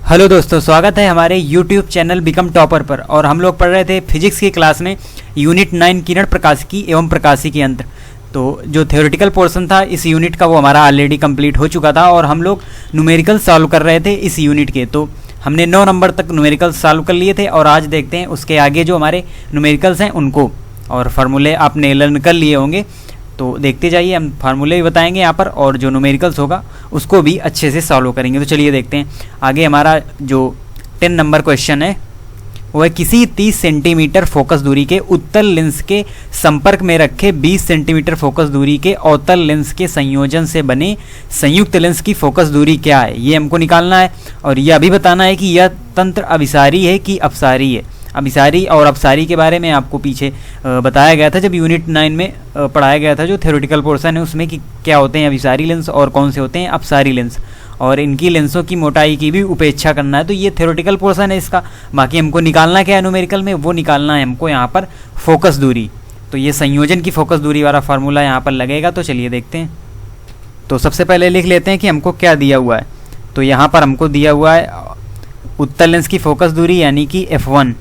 Hello दोस्तों, स्वागत है हमारे YouTube चैनल बिकम टॉपर पर। और हम लोग पढ़ रहे थे फिजिक्स की क्लास में यूनिट 9 किरण प्रकाशिकी एवं प्रकाशिकी यंत्र। तो जो थ्योरेटिकल पोर्शन था इस यूनिट का वो हमारा ऑलरेडी कंप्लीट हो चुका था और हम लोग न्यूमेरिकल सॉल्व कर रहे थे इस यूनिट के। तो हमने 9 नंबर तक न्यूमेरिकल सॉल्व कर लिए थे और आज देखते हैं उसके आगे जो हमारे न्यूमेरिकल्स हैं उनको, और फार्मूले आपने लर्न कर लिए होंगे। तो देखते जाइए, हम फार्मूले भी बताएंगे यहाँ पर और जो न्यूमेरिकल्स होगा उसको भी अच्छे से सॉल्व करेंगे। तो चलिए देखते हैं आगे। हमारा जो 10 नंबर क्वेश्चन है वो है, किसी 30 सेंटीमीटर फोकस दूरी के उत्तल लेंस के संपर्क में रखे 20 सेंटीमीटर फोकस दूरी के अवतल लेंस के संयोजन से बने संयुक्त लेंस की फोकस दूरी क्या है, ये हमको निकालना है। और यह भी बताना है कि यह तंत्र अभिसारी है कि अपसारी है। अभिसारी और अपसारी के बारे में आपको पीछे बताया गया था जब यूनिट 9 में पढ़ाया गया था, जो थ्योरेटिकल पोर्शन है उसमें, कि क्या होते हैं अभिसारी लेंस और कौन से होते हैं अपसारी लेंस, और इनकी लेंसों की मोटाई की भी उपेक्षा करना है। तो ये थ्योरेटिकल पोर्शन है इसका। बाकी हमको निकालना क्या है न्यूमेरिकल में, वो निकालना है हमको यहाँ पर फोकस दूरी। तो ये संयोजन की फोकस दूरी वाला फार्मूला यहाँ पर लगेगा। तो चलिए देखते हैं। तो सबसे पहले लिख लेते हैं कि हमको क्या दिया हुआ है। तो यहाँ पर हमको दिया हुआ है उत्तल लेंस की फोकस दूरी यानी कि F1,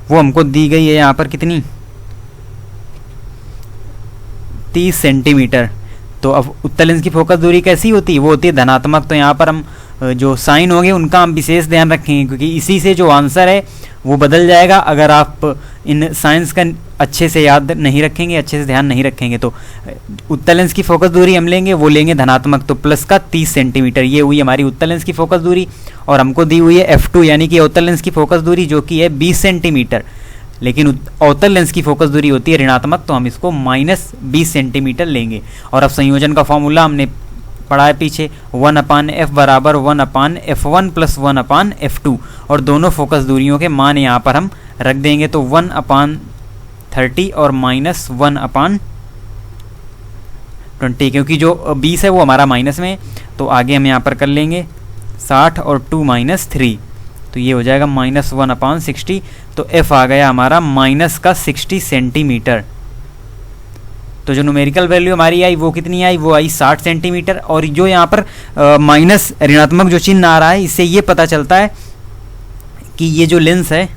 वो हमको दी गई है यहाँ पर कितनी, 30 सेंटीमीटर। तो अब उत्तल लेंस की फोकस दूरी कैसी होती है, वो होती है धनात्मक। तो यहाँ पर हम जो साइन होंगे उनका हम विशेष ध्यान रखेंगे, क्योंकि इसी से जो आंसर है वो बदल जाएगा अगर आप इन साइंस का अच्छे से याद नहीं रखेंगे, अच्छे से ध्यान नहीं रखेंगे। तो उत्तल लेंस की फोकस दूरी हम लेंगे, वो लेंगे धनात्मक, तो प्लस का 30 सेंटीमीटर। ये हुई हमारी उत्तल लेंस की फोकस दूरी। और हमको दी हुई है F2 यानी कि अवतल लेंस की फोकस दूरी, जो कि है 20 सेंटीमीटर। लेकिन अवतल लेंस की फोकस दूरी होती है ऋणात्मक, तो हम इसको -20 सेंटीमीटर लेंगे। और अब संयोजन का फॉर्मूला हमने पढ़ा है पीछे, 1/f बराबर 1/f1 प्लस 1/f2। और दोनों फोकस दूरियों के मान यहाँ पर हम रख देंगे। तो 1/30 और -1/20, क्योंकि जो 20 है वो हमारा माइनस में है। तो आगे हम यहाँ पर कर लेंगे 60 और 2 -3, तो ये हो जाएगा -1/60। तो f आ गया हमारा -60 सेंटीमीटर। तो जो न्यूमेरिकल वैल्यू हमारी आई वो कितनी आई, वो आई 60 सेंटीमीटर। और जो यहाँ पर माइनस ऋणात्मक जो चिन्ह आ रहा है, इससे ये पता चलता है कि ये जो लेंस है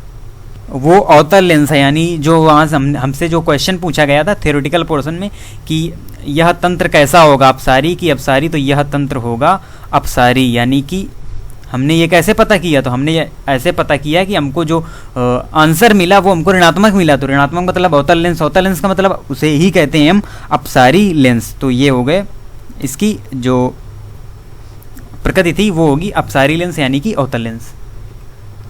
वो अवतल लेंस है। यानी जो वहाँ हमसे जो क्वेश्चन पूछा गया था थ्योरेटिकल पोर्शन में कि यह तंत्र कैसा होगा, अपसारी की अपसारी, तो यह तंत्र होगा अपसारी। यानी कि हमने ये कैसे पता किया, तो हमने ऐसे पता किया कि हमको जो आंसर मिला वो हमको ऋणात्मक मिला। तो ऋणात्मक मतलब अवतल लेंस, अवतल लेंस का मतलब उसे ही कहते हैं हम अपसारी लेंस। तो ये हो गए, इसकी जो प्रकृति थी वो होगी अपसारी लेंस यानी कि अवतल लेंस।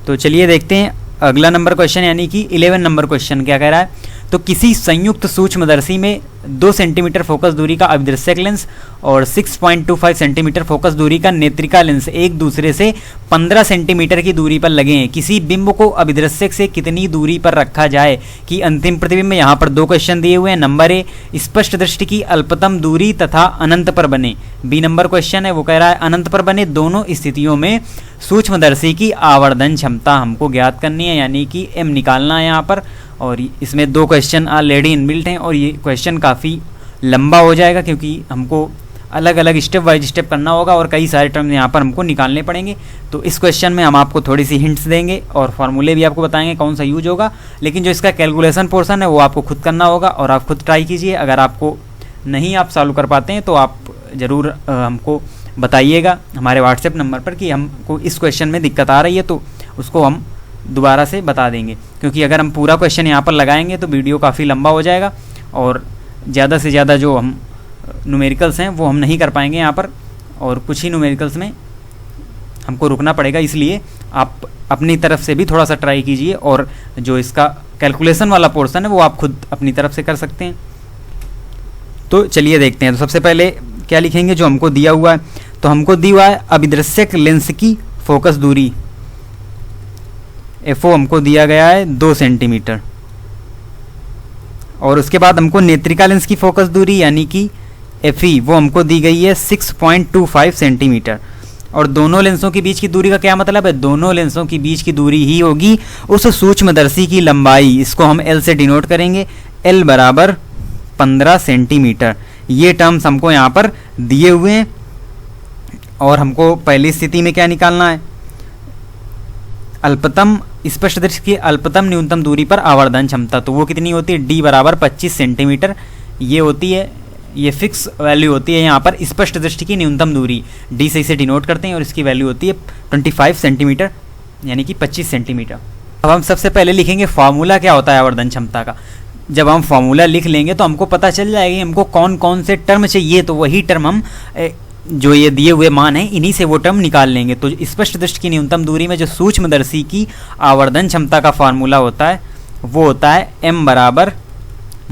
तो चलिए देखते हैं अगला नंबर क्वेश्चन, यानी कि 11 नंबर क्वेश्चन क्या कह रहा है। तो किसी संयुक्त सूक्ष्मदर्शी में 2 सेंटीमीटर फोकस दूरी का अभिदृश्यक लेंस और 6.25 सेंटीमीटर फोकस दूरी का नेत्रिका लेंस एक दूसरे से 15 सेंटीमीटर की दूरी पर लगे हैं। किसी बिंब को अभिदृश्यक से कितनी दूरी पर रखा जाए कि अंतिम प्रतिबिंब। यहाँ पर 2 क्वेश्चन दिए हुए हैं। नंबर ए, स्पष्ट दृष्टि की अल्पतम दूरी तथा अनंत पर बने। बी नंबर क्वेश्चन है वो कह रहा है अनंत पर बने। दोनों स्थितियों में सूक्ष्मदर्शी की आवर्धन क्षमता हमको ज्ञात करनी है, यानी कि m निकालना है यहाँ पर। और इसमें 2 क्वेश्चन ऑलरेडी इनबिल्ट हैं और ये क्वेश्चन काफ़ी लंबा हो जाएगा, क्योंकि हमको अलग अलग स्टेप वाइज स्टेप करना होगा और कई सारे टर्म यहाँ पर हमको निकालने पड़ेंगे। तो इस क्वेश्चन में हम आपको थोड़ी सी हिंट्स देंगे और फार्मूले भी आपको बताएंगे कौन सा यूज होगा। लेकिन जो इसका कैलकुलेशन पोर्शन है वो आपको खुद करना होगा और आप खुद ट्राई कीजिए। अगर आपको नहीं आप सॉल्व कर पाते हैं तो आप ज़रूर हमको बताइएगा हमारे व्हाट्सएप नंबर पर कि हमको इस क्वेश्चन में दिक्कत आ रही है, तो उसको हम दोबारा से बता देंगे। क्योंकि अगर हम पूरा क्वेश्चन यहाँ पर लगाएंगे तो वीडियो काफ़ी लंबा हो जाएगा और ज़्यादा से ज़्यादा जो हम न्यूमेरिकल्स हैं वो हम नहीं कर पाएंगे यहाँ पर, और कुछ ही न्यूमेरिकल्स में हमको रुकना पड़ेगा। इसलिए आप अपनी तरफ से भी थोड़ा सा ट्राई कीजिए और जो इसका कैलकुलेशन वाला पोर्शन है वो आप खुद अपनी तरफ से कर सकते हैं। तो चलिए देखते हैं। तो सबसे पहले क्या लिखेंगे जो हमको दिया हुआ है। तो हमको दिया हुआ है अभिदृश्यक लेंस की फोकस दूरी, FO हमको दिया गया है 2 सेंटीमीटर। और उसके बाद हमको नेत्रिका लेंस की फोकस दूरी यानी कि FE वो हमको दी गई है 6.25 सेंटीमीटर। और दोनों लेंसों के बीच की दूरी का क्या मतलब है, दोनों लेंसों के बीच की दूरी ही होगी उस सूक्ष्मदर्शी की लंबाई। इसको हम L से डिनोट करेंगे, L बराबर 15 सेंटीमीटर। ये टर्म्स हमको यहाँ पर दिए हुए हैं। और हमको पहली स्थिति में क्या निकालना है, अल्पतम स्पष्ट दृष्टि की अल्पतम न्यूनतम दूरी पर आवर्धन क्षमता, तो वो कितनी होती है, डी बराबर 25 सेंटीमीटर ये होती है, ये फिक्स वैल्यू होती है यहाँ पर स्पष्ट दृष्टि की न्यूनतम दूरी, डी से इसे डिनोट करते हैं और इसकी वैल्यू होती है 25 सेंटीमीटर यानी कि 25 सेंटीमीटर। अब हम सबसे पहले लिखेंगे फार्मूला क्या होता है आवर्धन क्षमता का। जब हम फार्मूला लिख लेंगे तो हमको पता चल जाएगा हमको कौन कौन से टर्म चाहिए, तो वही टर्म हम जो ये दिए हुए मान हैं इन्हीं से वो टर्म निकाल लेंगे। तो स्पष्ट दृष्टि की न्यूनतम दूरी में जो सूक्ष्मदर्शी की आवर्धन क्षमता का फार्मूला होता है वो होता है m बराबर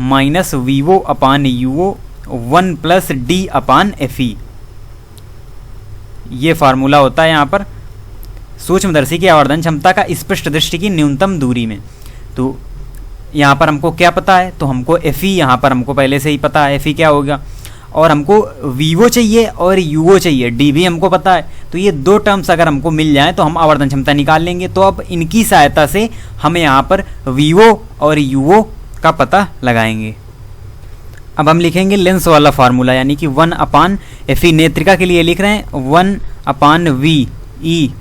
माइनस वीवो अपान यूओ 1 plus D upon F E. ये फार्मूला होता है यहाँ पर सूक्ष्मदर्शी की आवर्धन क्षमता का स्पष्ट दृष्टि की न्यूनतम दूरी में। तो यहाँ पर हमको क्या पता है, तो हमको एफ ई यहाँ पर हमको पहले से ही पता है एफ ई क्या होगा, और हमको वीवो चाहिए और यूओ चाहिए, डी भी हमको पता है। तो ये दो टर्म्स अगर हमको मिल जाए तो हम आवर्धन क्षमता निकाल लेंगे। तो अब इनकी सहायता से हमें यहाँ पर वीवो और यूओ का पता लगाएंगे। अब हम लिखेंगे लेंस वाला फार्मूला यानी कि 1 अपान एफ ई, नेत्रिका के लिए लिख रहे हैं 1 अपान V E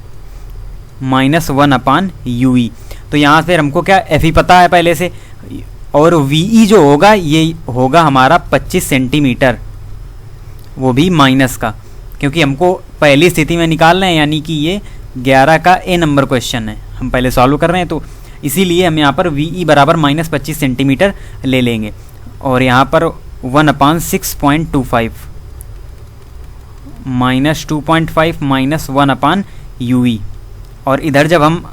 minus 1 upon you ई। तो यहाँ फिर हमको क्या एफ ई पता है पहले से, और वी ई जो होगा ये होगा हमारा 25 सेंटीमीटर, वो भी माइनस का, क्योंकि हमको पहली स्थिति में निकालना है यानी कि ये 11 का ए नंबर क्वेश्चन है, हम पहले सॉल्व कर रहे हैं। तो इसीलिए हम यहाँ पर वी ई बराबर माइनस 25 सेंटीमीटर ले लेंगे, और यहाँ पर 1 अपान 6.25 माइनस 2.5 माइनस 1 अपान यू ई, और इधर जब हम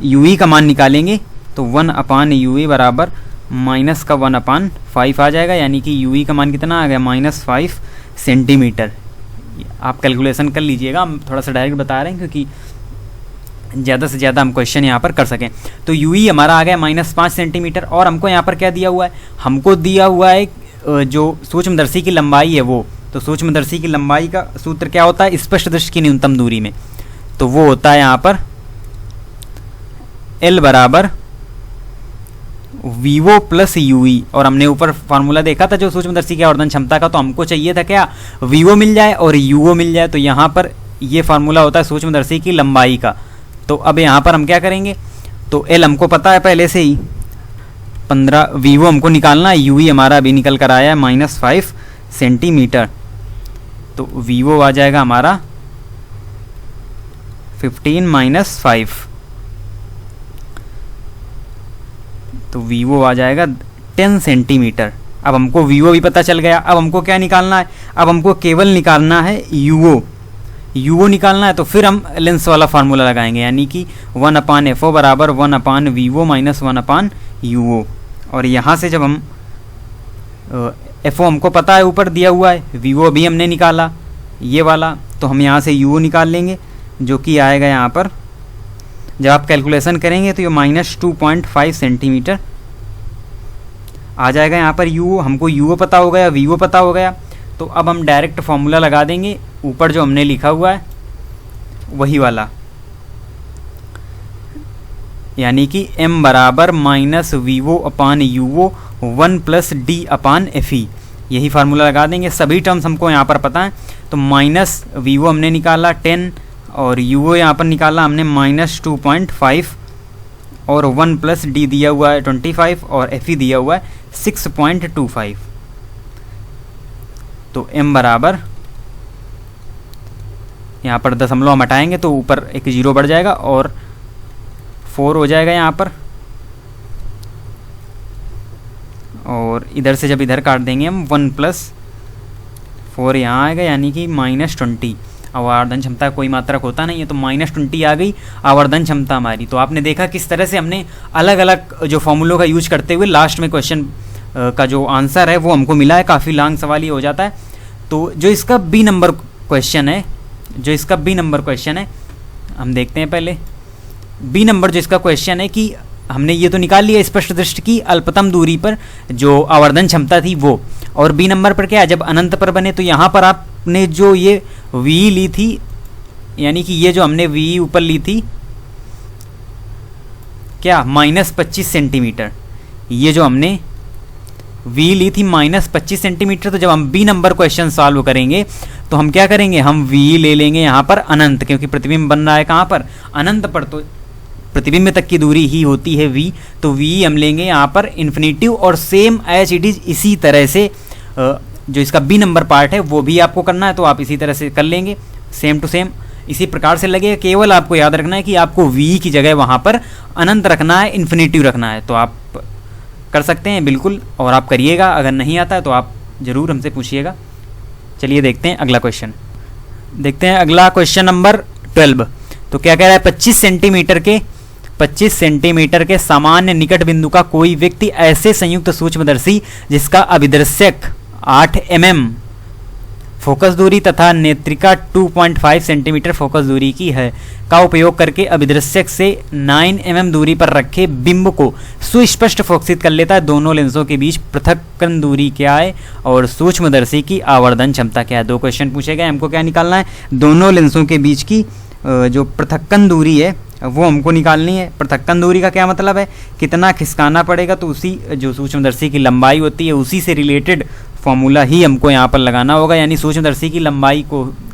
यू ई का मान निकालेंगे तो 1 अपान यू ई बराबर माइनस का 1 अपान 5 आ जाएगा, यानी कि यू ई का मान कितना आ गया माइनस 5 सेंटीमीटर। आप कैलकुलेशन कर लीजिएगा, हम थोड़ा सा डायरेक्ट बता रहे हैं क्योंकि ज़्यादा से ज़्यादा हम क्वेश्चन यहाँ पर कर सकें। तो यू ई हमारा आ गया माइनस 5 सेंटीमीटर, और हमको यहाँ पर क्या दिया हुआ है, हमको दिया हुआ है जो सूक्ष्मदर्शी की लंबाई है वो। तो सूक्ष्मदर्शी की लंबाई का सूत्र क्या होता है स्पष्ट दृष्टि की न्यूनतम दूरी में, तो वो होता है यहाँ पर L बराबर वीवो प्लस यू ई, और हमने ऊपर फार्मूला देखा था जो सूक्ष्मदर्शी की आवर्धन क्षमता का, तो हमको चाहिए था क्या वीवो मिल जाए और यूओ मिल जाए। तो यहाँ पर ये फार्मूला होता है सूक्ष्मदर्शी की लंबाई का। तो अब यहाँ पर हम क्या करेंगे, तो L हमको पता है पहले से ही 15, वीवो हमको निकालना है, यू ई हमारा अभी निकल कर आया है माइनस 5 सेंटीमीटर। तो वीवो आ जाएगा हमारा 15 माइनस 5, तो वीवो आ जाएगा 10 सेंटीमीटर। अब हमको वीवो भी पता चल गया, अब हमको क्या निकालना है, अब हमको केवल निकालना है यूओ, यूओ निकालना है। तो फिर हम लेंस वाला फार्मूला लगाएंगे यानी कि 1 अपान एफ ओ बराबर 1 अपान वीवो माइनस 1 अपान यूओ, और यहाँ से जब हम एफ ओ हमको पता है ऊपर दिया हुआ है, वीवो भी हमने निकाला ये वाला, तो हम यहाँ से यूओ निकाल लेंगे जो कि आएगा यहाँ पर, जब आप कैलकुलेशन करेंगे तो ये माइनस 2.5 सेंटीमीटर आ जाएगा। यहाँ पर यू हमको यूओ पता हो गया, वीवो पता हो गया। तो अब हम डायरेक्ट फार्मूला लगा देंगे ऊपर जो हमने लिखा हुआ है वही वाला, यानी कि m बराबर माइनस वीवो अपान यूओ 1 plus D upon F E, यही फार्मूला लगा देंगे। सभी टर्म्स हमको यहाँ पर पता है, तो माइनस वीवो हमने निकाला 10 और यूओ यहाँ पर निकाला हमने माइनस 2.5, और 1 प्लस डी दिया हुआ है 25 और एफ ई दिया हुआ है 6.25। तो m बराबर यहाँ पर दशमलव हम हटाएंगे तो ऊपर एक जीरो बढ़ जाएगा और 4 हो जाएगा यहाँ पर, और इधर से जब इधर काट देंगे हम 1 प्लस 4 यहाँ आएगा यानी कि माइनस 20। आवर्धन क्षमता कोई मात्रक होता नहीं है, तो माइनस 20 आ गई आवर्धन क्षमता हमारी। तो आपने देखा किस तरह से हमने अलग अलग जो फॉर्मूलों का यूज करते हुए लास्ट में क्वेश्चन का जो आंसर है वो हमको मिला है। काफ़ी लॉन्ग सवाल ये हो जाता है। तो जो इसका बी नंबर क्वेश्चन है, हम देखते हैं पहले बी नंबर जो इसका क्वेश्चन है कि हमने ये तो निकाल लिया स्पष्ट दृष्टि की अल्पतम दूरी पर जो आवर्धन क्षमता थी वो, और बी नंबर पर क्या है जब अनंत पर बने, तो यहाँ पर आपने जो ये वी ली थी, यानी कि ये जो हमने वी ऊपर ली थी क्या माइनस 25 सेंटीमीटर, ये जो हमने वी ली थी माइनस 25 सेंटीमीटर। तो जब हम बी नंबर क्वेश्चन सॉल्व करेंगे तो हम क्या करेंगे, हम वी ले लेंगे यहाँ पर अनंत, क्योंकि प्रतिबिंब बन रहा है कहाँ पर अनंत पर। तो प्रतिबिंब तक की दूरी ही होती है v, तो v हम लेंगे यहाँ पर इन्फिनेटिव, और सेम एज इट इज़ इसी तरह से जो इसका b नंबर पार्ट है वो भी आपको करना है, तो आप इसी तरह से कर लेंगे, सेम टू सेम इसी प्रकार से लगेगा। केवल आपको याद रखना है कि आपको v की जगह वहाँ पर अनंत रखना है, इन्फिनेटिव रखना है, तो आप कर सकते हैं बिल्कुल, और आप करिएगा। अगर नहीं आता है तो आप ज़रूर हमसे पूछिएगा। चलिए देखते हैं अगला क्वेश्चन। देखते हैं अगला क्वेश्चन नंबर 12। तो क्या कह रहा है, 25 सेंटीमीटर के सामान्य निकट बिंदु का कोई व्यक्ति ऐसे संयुक्त सूक्ष्मदर्शी जिसका अभिदर्शक 8 mm फोकस दूरी तथा नेत्रिका 2.5 सेंटीमीटर फोकस दूरी की है का उपयोग करके अभिदर्शक से 9 mm दूरी पर रखे बिंब को सुस्पष्ट फोकसित कर लेता है। दोनों लेंसों के बीच पृथक्कन दूरी क्या है और सूक्ष्मदर्शी की आवर्धन क्षमता क्या है। दो क्वेश्चन पूछे गए, हमको क्या निकालना है, दोनों लेंसों के बीच की जो पृथक्कन दूरी है वो हमको निकालनी है। पृथक्कन दूरी का क्या मतलब है, कितना खिसकाना पड़ेगा, तो उसी जो सूक्ष्मदर्शी की लंबाई होती है उसी से रिलेटेड फॉर्मूला ही हमको यहाँ पर लगाना होगा, यानी सूक्ष्मदर्शी की लंबाई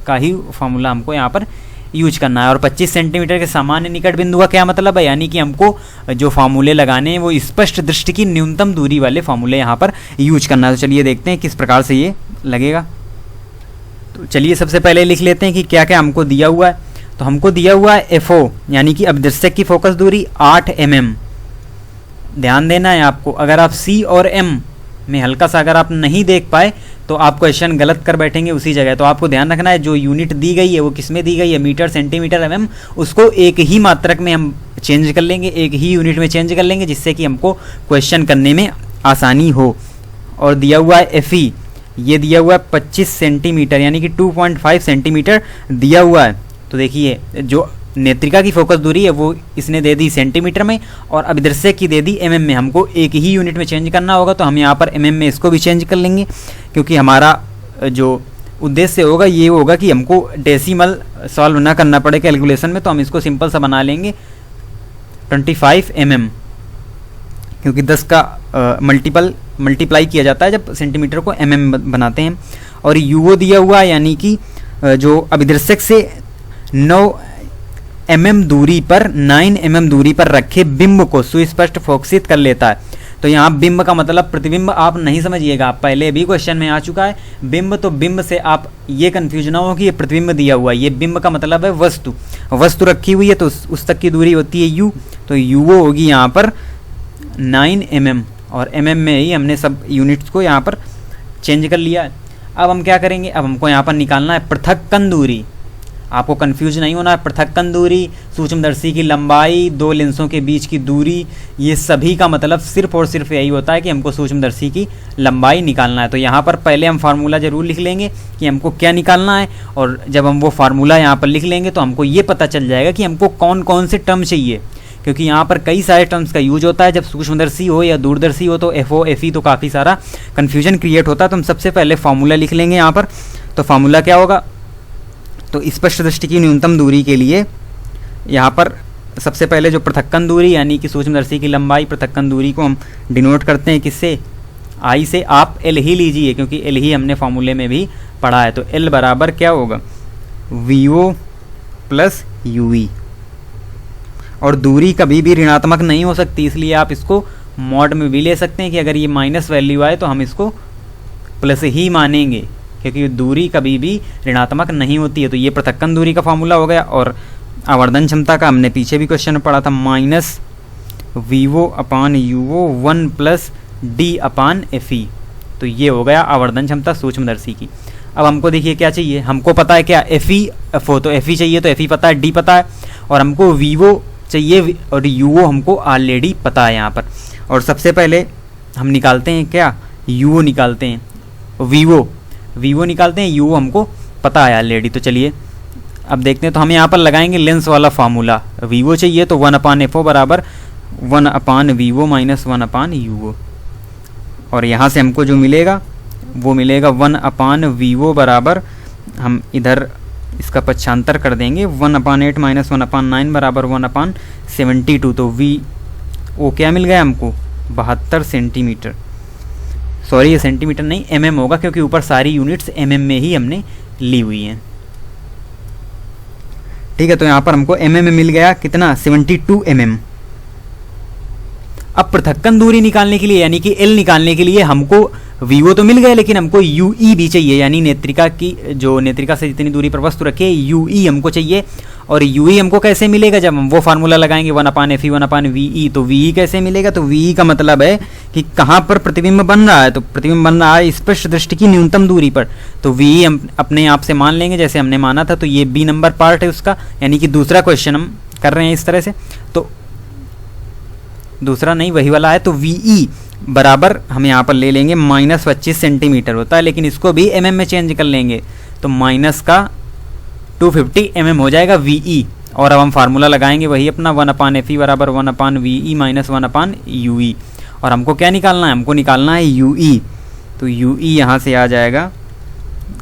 का ही फॉर्मूला हमको यहाँ पर यूज करना है। और 25 सेंटीमीटर के सामान्य निकट बिंदु का क्या मतलब है, यानी कि हमको जो फार्मूले लगाने हैं वो स्पष्ट दृष्टि की न्यूनतम दूरी वाले फार्मूले यहाँ पर यूज करना है। तो चलिए देखते हैं किस प्रकार से ये लगेगा। तो चलिए सबसे पहले लिख लेते हैं कि क्या क्या हमको दिया हुआ है। तो हमको दिया हुआ है FO यानी कि अभिदर्शक की फोकस दूरी 8 mm। ध्यान देना है आपको, अगर आप C और M में हल्का सा अगर आप नहीं देख पाए तो आप क्वेश्चन गलत कर बैठेंगे उसी जगह। तो आपको ध्यान रखना है जो यूनिट दी गई है वो किस में दी गई है, मीटर, सेंटीमीटर, mm, उसको एक ही मात्रक में हम चेंज कर लेंगे, एक ही यूनिट में चेंज कर लेंगे, जिससे कि हमको क्वेश्चन करने में आसानी हो। और दिया हुआ है FE, ये दिया हुआ है 25 सेंटीमीटर यानी कि 2.5 सेंटीमीटर दिया हुआ है। तो देखिए जो नेत्रिका की फोकस दूरी है वो इसने दे दी सेंटीमीटर में और अभिदर्शक की दे दी mm में। हमको एक ही यूनिट में चेंज करना होगा, तो हम यहाँ पर mm में इसको भी चेंज कर लेंगे, क्योंकि हमारा जो उद्देश्य होगा ये होगा कि हमको डेसिमल सॉल्व ना करना पड़े कैलकुलेशन में। तो हम इसको सिंपल सा बना लेंगे 25 mm, क्योंकि 10 का मल्टीप्लाई किया जाता है जब सेंटीमीटर को mm बनाते हैं। और UO दिया हुआ है यानी कि जो अभिदर्शक से 9 mm दूरी पर 9 mm दूरी पर रखे बिंब को सुस्पष्ट फोकसित कर लेता है। तो यहाँ बिंब का मतलब प्रतिबिंब आप नहीं समझिएगा, आप पहले भी क्वेश्चन में आ चुका है। बिंब तो बिंब से आप ये कंफ्यूज ना हो कि ये प्रतिबिंब दिया हुआ है, ये बिंब का मतलब है वस्तु रखी हुई है तो उस तक की दूरी होती है U। तो UO होगी यहाँ पर 9 mm और mm में ही हमने सब यूनिट्स को यहाँ पर चेंज कर लिया है। अब हम क्या करेंगे, अब हमको यहाँ पर निकालना है पृथक्कन दूरी। आपको कंफ्यूज नहीं होना है, पृथक्कन दूरी, सूक्ष्मदर्शी की लंबाई, दो लेंसों के बीच की दूरी, ये सभी का मतलब सिर्फ और सिर्फ यही होता है कि हमको सूक्ष्मदर्शी की लंबाई निकालना है। तो यहाँ पर पहले हम फार्मूला जरूर लिख लेंगे कि हमको क्या निकालना है, और जब हम वो फार्मूला यहाँ पर लिख लेंगे तो हमको ये पता चल जाएगा कि हमको कौन कौन से टर्म चाहिए, क्योंकि यहाँ पर कई सारे टर्म्स का यूज होता है। जब सूक्ष्मदर्शी हो या दूरदर्शी हो तो FO FE तो काफ़ी सारा कन्फ्यूजन क्रिएट होता है। तो हम सबसे पहले फार्मूला लिख लेंगे यहाँ पर। तो फार्मूला क्या होगा, तो स्पष्ट दृष्टि की न्यूनतम दूरी के लिए यहाँ पर सबसे पहले जो पृथक्कन दूरी यानी कि सूक्ष्मदर्शी की लंबाई, पृथक्कन दूरी को हम डिनोट करते हैं किससे, I से। आप L ही लीजिए क्योंकि L ही हमने फार्मूले में भी पढ़ा है। तो L बराबर क्या होगा, VO प्लस UV। और दूरी कभी भी ऋणात्मक नहीं हो सकती, इसलिए आप इसको मॉड में भी ले सकते हैं कि अगर ये माइनस वैल्यू आए तो हम इसको प्लस ही मानेंगे, क्योंकि दूरी कभी भी ऋणात्मक नहीं होती है। तो ये पृथक्कन दूरी का फार्मूला हो गया। और आवर्धन क्षमता का हमने पीछे भी क्वेश्चन में पढ़ा था, माइनस VO अपान UO 1 प्लस D अपान FE। तो ये हो गया आवर्धन क्षमता सूक्ष्मदर्शी की। अब हमको देखिए क्या चाहिए, हमको पता है क्या FE FO, तो FE चाहिए तो FE पता है, D पता है, और हमको VO चाहिए और UO हमको ऑलरेडी पता है यहाँ पर। और सबसे पहले हम निकालते हैं क्या, UO निकालते हैं, VO निकालते हैं, UO हमको पता है ऑलरेडी। तो चलिए अब देखते हैं। तो हम यहाँ पर लगाएंगे लेंस वाला फार्मूला, VO चाहिए तो 1 अपान FO बराबर 1 अपान VO माइनस 1 अपान UO। और यहाँ से हमको जो मिलेगा वो मिलेगा 1 अपान VO बराबर, हम इधर इसका पक्षांतर कर देंगे, 1 अपान 8 माइनस 1 अपान 9 बराबर 1 अपान 72। तो VO क्या मिल गया हमको, 72 सेंटीमीटर। सॉरी ये सेंटीमीटर नहीं mm होगा, क्योंकि ऊपर सारी यूनिट्स mm में ही हमने ली हुई हैं। ठीक है। तो यहाँ पर हमको mm में मिल गया कितना 72 mm। अब पृथक्कन दूरी निकालने के लिए यानी कि L निकालने के लिए हमको VO तो मिल गया, लेकिन हमको UE भी चाहिए, यानी नेत्रिका की जो नेत्रिका से जितनी दूरी पर वस्तु रखे UE हमको चाहिए। और UE हमको कैसे मिलेगा, जब हम वो फार्मूला लगाएंगे 1/FE 1/VE। तो VE कैसे मिलेगा, तो VE का मतलब है कि कहाँ पर प्रतिबिंब बन रहा है, तो प्रतिबिंब बन रहा है स्पष्ट दृष्टि की न्यूनतम दूरी पर। तो VE हम अपने आप से मान लेंगे जैसे हमने माना था। तो ये B नंबर पार्ट है उसका, यानी कि दूसरा क्वेश्चन हम कर रहे हैं इस तरह से। तो दूसरा नहीं वही वाला है। तो VE बराबर हम यहाँ पर ले लेंगे -25 सेंटीमीटर होता है, लेकिन इसको भी mm में चेंज कर लेंगे तो माइनस का 250 mm हो जाएगा VE। और अब हम फार्मूला लगाएंगे वही अपना 1/FE बराबर 1/VE माइनस 1/UE। और हमको क्या निकालना है, हमको निकालना है UE। तो UE यहाँ से आ जाएगा,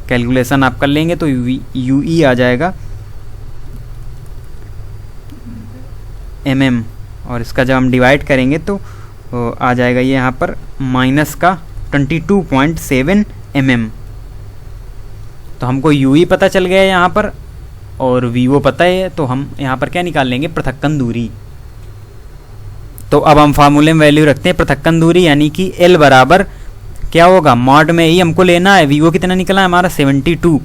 कैलकुलेशन आप कर लेंगे तो UE आ जाएगा mm, और इसका जब हम डिवाइड करेंगे तो आ जाएगा ये यहाँ पर माइनस का 22.7 mm। तो हमको UE पता चल गया यहाँ पर और VO पता है, तो हम यहाँ पर क्या निकाल लेंगे, पृथक्कन दूरी। तो अब हम फार्मूले में वैल्यू रखते हैं पृथक्कन दूरी, यानी कि L बराबर क्या होगा, मॉड में ही हमको लेना है। VO कितना निकला है हमारा 72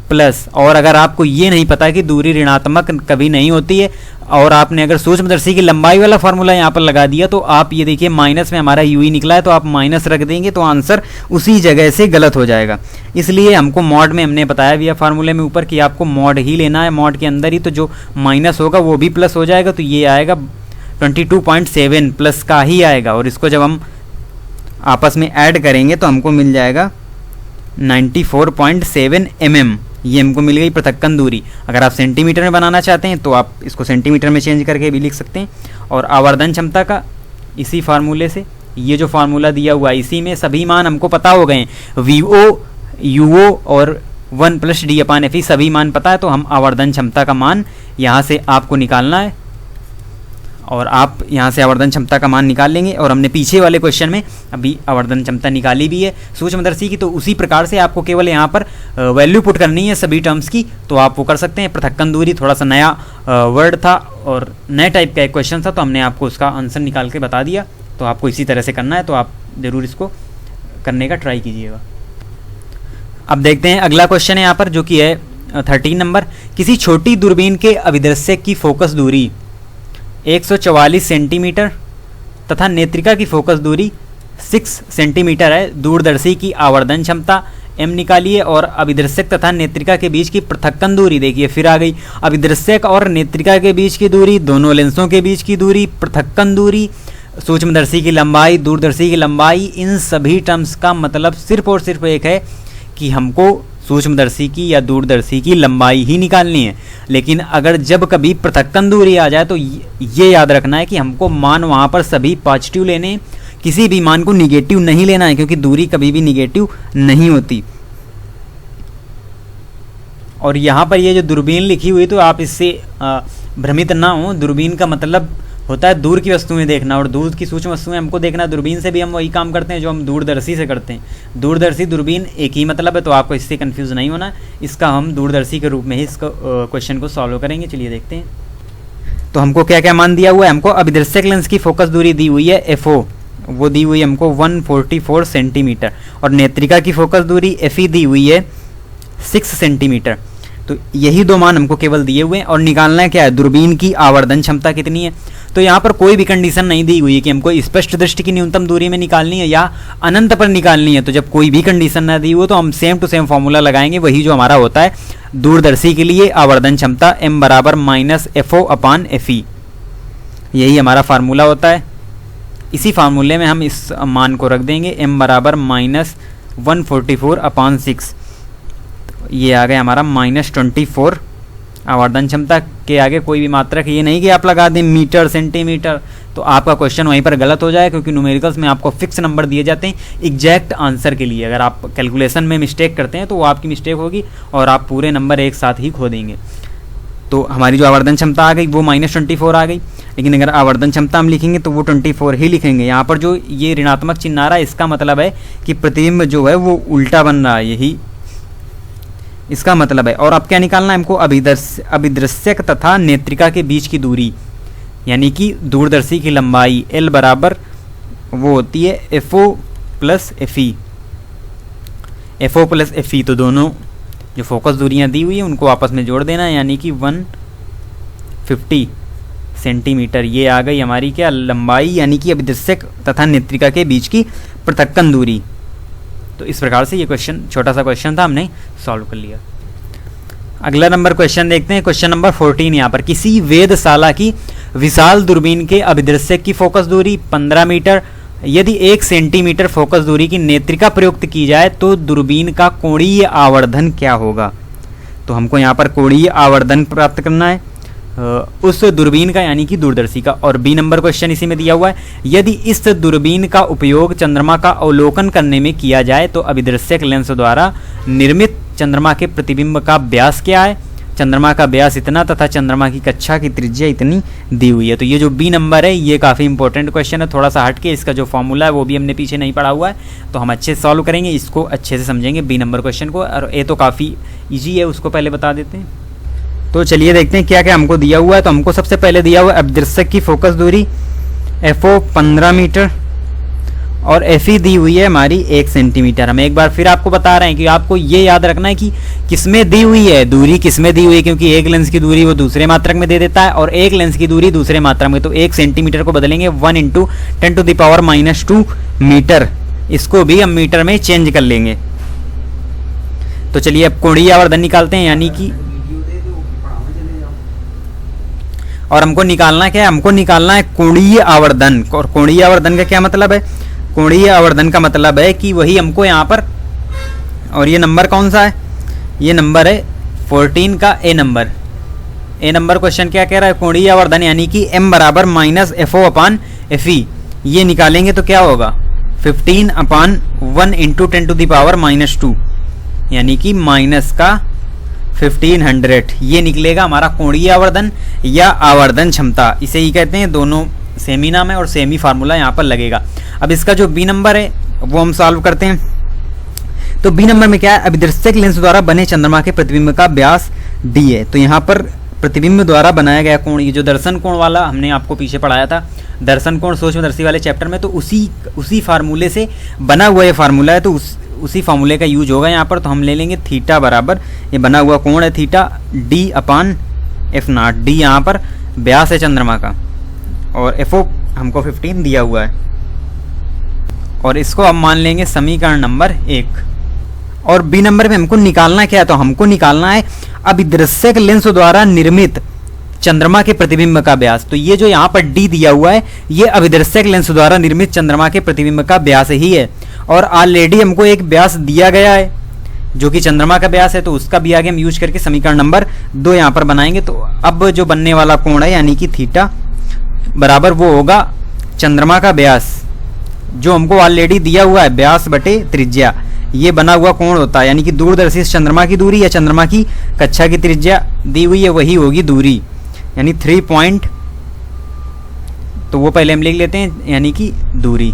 प्लस। और अगर आपको ये नहीं पता कि दूरी ऋणात्मक कभी नहीं होती है और आपने अगर सूक्ष्मदर्शी की लंबाई वाला फार्मूला यहाँ पर लगा दिया, तो आप ये देखिए माइनस में हमारा UE निकला है, तो आप माइनस रख देंगे तो आंसर उसी जगह से गलत हो जाएगा। इसलिए हमको मॉड में हमने बताया भी है फार्मूले में ऊपर कि आपको मॉड ही लेना है, मॉड के अंदर ही। तो जो माइनस होगा वो भी प्लस हो जाएगा, तो ये आएगा 22.7 प्लस का ही आएगा। और इसको जब हम आपस में ऐड करेंगे तो हमको मिल जाएगा 94.7 mm। ये हमको मिल गई पृथक्कन दूरी। अगर आप सेंटीमीटर में बनाना चाहते हैं तो आप इसको सेंटीमीटर में चेंज करके भी लिख सकते हैं। और आवर्धन क्षमता का इसी फार्मूले से, ये जो फार्मूला दिया हुआ है इसी में सभी मान हमको पता हो गए हैं, VO UO और 1+D/FE सभी मान पता है। तो हम आवर्धन क्षमता का मान यहाँ से आपको निकालना है और आप यहाँ से आवर्धन क्षमता का मान निकाल लेंगे। और हमने पीछे वाले क्वेश्चन में अभी आवर्धन क्षमता निकाली भी है सूक्ष्मदर्शी की, तो उसी प्रकार से आपको केवल यहाँ पर वैल्यू पुट करनी है सभी टर्म्स की, तो आप वो कर सकते हैं। पृथक्कन दूरी थोड़ा सा नया वर्ड था और नए टाइप का एक क्वेश्चन था, तो हमने आपको उसका आंसर निकाल के बता दिया। तो आपको इसी तरह से करना है, तो आप ज़रूर इसको करने का ट्राई कीजिएगा। अब देखते हैं अगला क्वेश्चन है यहाँ पर, जो कि है 13 नंबर। किसी छोटी दूरबीन के अभिदृश्यक की फोकस दूरी 144 सेंटीमीटर तथा नेत्रिका की फोकस दूरी 6 सेंटीमीटर है। दूरदर्शी की आवर्धन क्षमता m निकालिए और अभिदृश्यक तथा नेत्रिका के बीच की पृथक्कन दूरी देखिए फिर आ गई। अभिदृश्यक और नेत्रिका के बीच की दूरी, दोनों लेंसों के बीच की दूरी, पृथक्कन दूरी, सूक्ष्मदर्शी की लंबाई, दूरदर्शी की लंबाई, इन सभी टर्म्स का मतलब सिर्फ और सिर्फ एक है कि हमको सूक्ष्मदर्शी की या दूरदर्शी की लंबाई ही निकालनी है। लेकिन अगर जब कभी पृथक्कन दूरी आ जाए तो ये याद रखना है कि हमको मान वहाँ पर सभी पॉजिटिव लेने हैं, किसी भी मान को निगेटिव नहीं लेना है, क्योंकि दूरी कभी भी निगेटिव नहीं होती। और यहाँ पर ये जो दूरबीन लिखी हुई, तो आप इससे भ्रमित ना हो। दूरबीन का मतलब होता है दूर की वस्तुएं देखना, और दूर की सूक्ष्म वस्तुएं हमको देखना। दूरबीन से भी हम वही काम करते हैं जो हम दूरदर्शी से करते हैं। दूरदर्शी दूरबीन एक ही मतलब है, तो आपको इससे कंफ्यूज नहीं होना। इसका हम दूरदर्शी के रूप में ही इसका क्वेश्चन को सॉल्व करेंगे। चलिए देखते हैं। तो हमको क्या क्या मान दिया हुआ है, हमको अभिदर्शक लेंस की फोकस दूरी दी हुई है FO, वो दी हुई है हमको 144 सेंटीमीटर, और नेत्रिका की फोकस दूरी FE दी हुई है 6 सेंटीमीटर। तो यही दो मान हमको केवल दिए हुए हैं, और निकालना है क्या है, दूरबीन की आवर्धन क्षमता कितनी है। तो यहाँ पर कोई भी कंडीशन नहीं दी हुई है कि हमको स्पष्ट दृष्टि की न्यूनतम दूरी में निकालनी है या अनंत पर निकालनी है। तो जब कोई भी कंडीशन ना दी हो तो हम सेम टू सेम फॉर्मूला लगाएंगे, वही जो हमारा होता है दूरदर्शी के लिए आवर्धन क्षमता m बराबर -FO/FE, यही हमारा फार्मूला होता है। इसी फार्मूले में हम इस मान को रख देंगे m बराबर -144/6, ये आ गया हमारा -24। आवर्धन क्षमता के आगे कोई भी मात्रक ये नहीं कि आप लगा दें मीटर सेंटीमीटर, तो आपका क्वेश्चन वहीं पर गलत हो जाए, क्योंकि न्यूमेरिकल्स में आपको फिक्स नंबर दिए जाते हैं एग्जैक्ट आंसर के लिए। अगर आप कैलकुलेशन में मिस्टेक करते हैं तो वो आपकी मिस्टेक होगी और आप पूरे नंबर एक साथ ही खो देंगे। तो हमारी जो आवर्धन क्षमता आ गई वो -24 आ गई, लेकिन अगर आवर्धन क्षमता हम लिखेंगे तो वो 24 ही लिखेंगे। यहाँ पर जो ये ऋणात्मक चिन्ह आ रहा है, इसका मतलब है कि प्रतिबिंब जो है वो उल्टा बन रहा है, यही इसका मतलब है। और अब क्या निकालना है हमको, अभिदृश्यक तथा नेत्रिका के बीच की दूरी, यानी कि दूरदर्शी की लंबाई L बराबर वो होती है FO plus FE। FO plus FE, तो दोनों जो फोकस दूरियां दी हुई है उनको आपस में जोड़ देना है, यानी कि 150 सेंटीमीटर। ये आ गई हमारी क्या लंबाई, यानी कि अभिदृश्यक तथा नेत्रिका के बीच की पृथक्कन दूरी। तो इस प्रकार से ये क्वेश्चन, छोटा सा क्वेश्चन था, हमने सॉल्व कर लिया। अगला नंबर क्वेश्चन देखते हैं, क्वेश्चन नंबर 14। यहाँ पर किसी वेधशाला की विशाल दूरबीन के अभिदृश्यक की फोकस दूरी 15 मीटर, यदि 1 सेंटीमीटर फोकस दूरी की नेत्रिका प्रयुक्त की जाए तो दूरबीन का कोणीय आवर्धन क्या होगा। तो हमको यहाँ पर कोणीय आवर्धन प्राप्त करना है उस दूरबीन का, यानी कि दूरदर्शी का। और बी नंबर क्वेश्चन इसी में दिया हुआ है, यदि इस दूरबीन का उपयोग चंद्रमा का अवलोकन करने में किया जाए तो अभिदृश्यक लेंस द्वारा निर्मित चंद्रमा के प्रतिबिंब का व्यास क्या है। चंद्रमा का व्यास इतना तथा चंद्रमा की कक्षा की त्रिज्या इतनी दी हुई है। तो ये जो बी नंबर है ये काफ़ी इंपॉर्टेंट क्वेश्चन है, थोड़ा सा हटके, इसका जो फॉर्मूला है वो भी हमने पीछे नहीं पढ़ा हुआ है, तो हम अच्छे से सॉल्व करेंगे, इसको अच्छे से समझेंगे बी नंबर क्वेश्चन को। और ए तो काफ़ी ईजी है, उसको पहले बता देते हैं। तो चलिए देखते हैं क्या क्या हमको दिया हुआ है। तो हमको सबसे पहले दिया हुआ है अभिदृश्यक की फोकस दूरी FO 15 मीटर और FE दी हुई है हमारी 1 सेंटीमीटर। हम एक बार फिर आपको बता रहे हैं कि आपको ये याद रखना है कि किसमें दी हुई है दूरी, किसमें दी हुई है, क्योंकि एक लेंस की दूरी वो दूसरे मात्रक में दे देता है और एक लेंस की दूरी दूसरे मात्रक में। तो 1 सेंटीमीटर को बदलेंगे 1 × 10⁻⁻2 मीटर, इसको भी हम मीटर में चेंज कर लेंगे। तो चलिए अब कोणीय आवर्धन निकालते हैं, यानी कि, और हमको निकालना क्या है, हमको निकालना है कोणीय आवर्धन। और कोणीय आवर्धन का क्या मतलब है, कोणीय आवर्धन का मतलब है कि वही हमको यहाँ पर, और ये नंबर कौन सा है, ये नंबर है 14 का ए नंबर। ए नंबर क्वेश्चन क्या कह रहा है, कोणीय आवर्धन यानी कि m बराबर -FO/FE, ये निकालेंगे तो क्या होगा 15/1 × 10⁻⁻², यानी कि माइनस का 1500, ये निकलेगा हमारा कोणीय आवर्धन या आवर्धन क्षमता, इसे ही कहते हैं। दोनों सेमी नाम है और सेमी फार्मूला यहाँ पर लगेगा। अब इसका जो बी नंबर है वो हम सॉल्व करते हैं। तो बी नंबर में क्या है, अभिदृश्यक लेंस द्वारा बने चंद्रमा के प्रतिबिंब का व्यास d है। तो यहाँ पर प्रतिबिंब द्वारा बनाया गया कोण, ये जो दर्शन कोण वाला हमने आपको पीछे पढ़ाया था, दर्शन कोण सूक्ष्मदर्शी वाले चैप्टर में, तो उसी फार्मूले से बना हुआ ये फार्मूला है, तो उसी फार्मूले का यूज होगा यहाँ पर। तो हम ले लेंगे थीटा बराबर, ये बना हुआ कोण है थीटा d/f0, d यहाँ पर व्यास है चंद्रमा का और FO हमको 15 दिया हुआ है, और इसको अब मान लेंगे समीकरण नंबर 1। और बी नंबर में हमको निकालना क्या है, तो हमको निकालना है अभिदृश्यक लेंस द्वारा निर्मित चंद्रमा के प्रतिबिंब का व्यास। तो ये जो यहाँ पर d दिया हुआ है ये अभिदृश्यक लेंस द्वारा निर्मित चंद्रमा के प्रतिबिंब का व्यास ही है, और ऑलरेडी हमको एक व्यास दिया गया है जो कि चंद्रमा का व्यास है, तो उसका भी आगे हम यूज करके समीकरण नंबर 2 यहाँ पर बनाएंगे। तो अब जो बनने वाला कोण है यानी कि थीटा बराबर वो होगा चंद्रमा का व्यास जो हमको ऑलरेडी दिया हुआ है, व्यास बटे त्रिज्या, ये बना हुआ कोण होता है, यानी कि दूरदर्शी से चंद्रमा की दूरी या चंद्रमा की कक्षा की त्रिज्या दी हुई है वही होगी दूरी, यानी 3 पॉइंट, तो वो पहले हम लिख लेते हैं, यानी कि दूरी।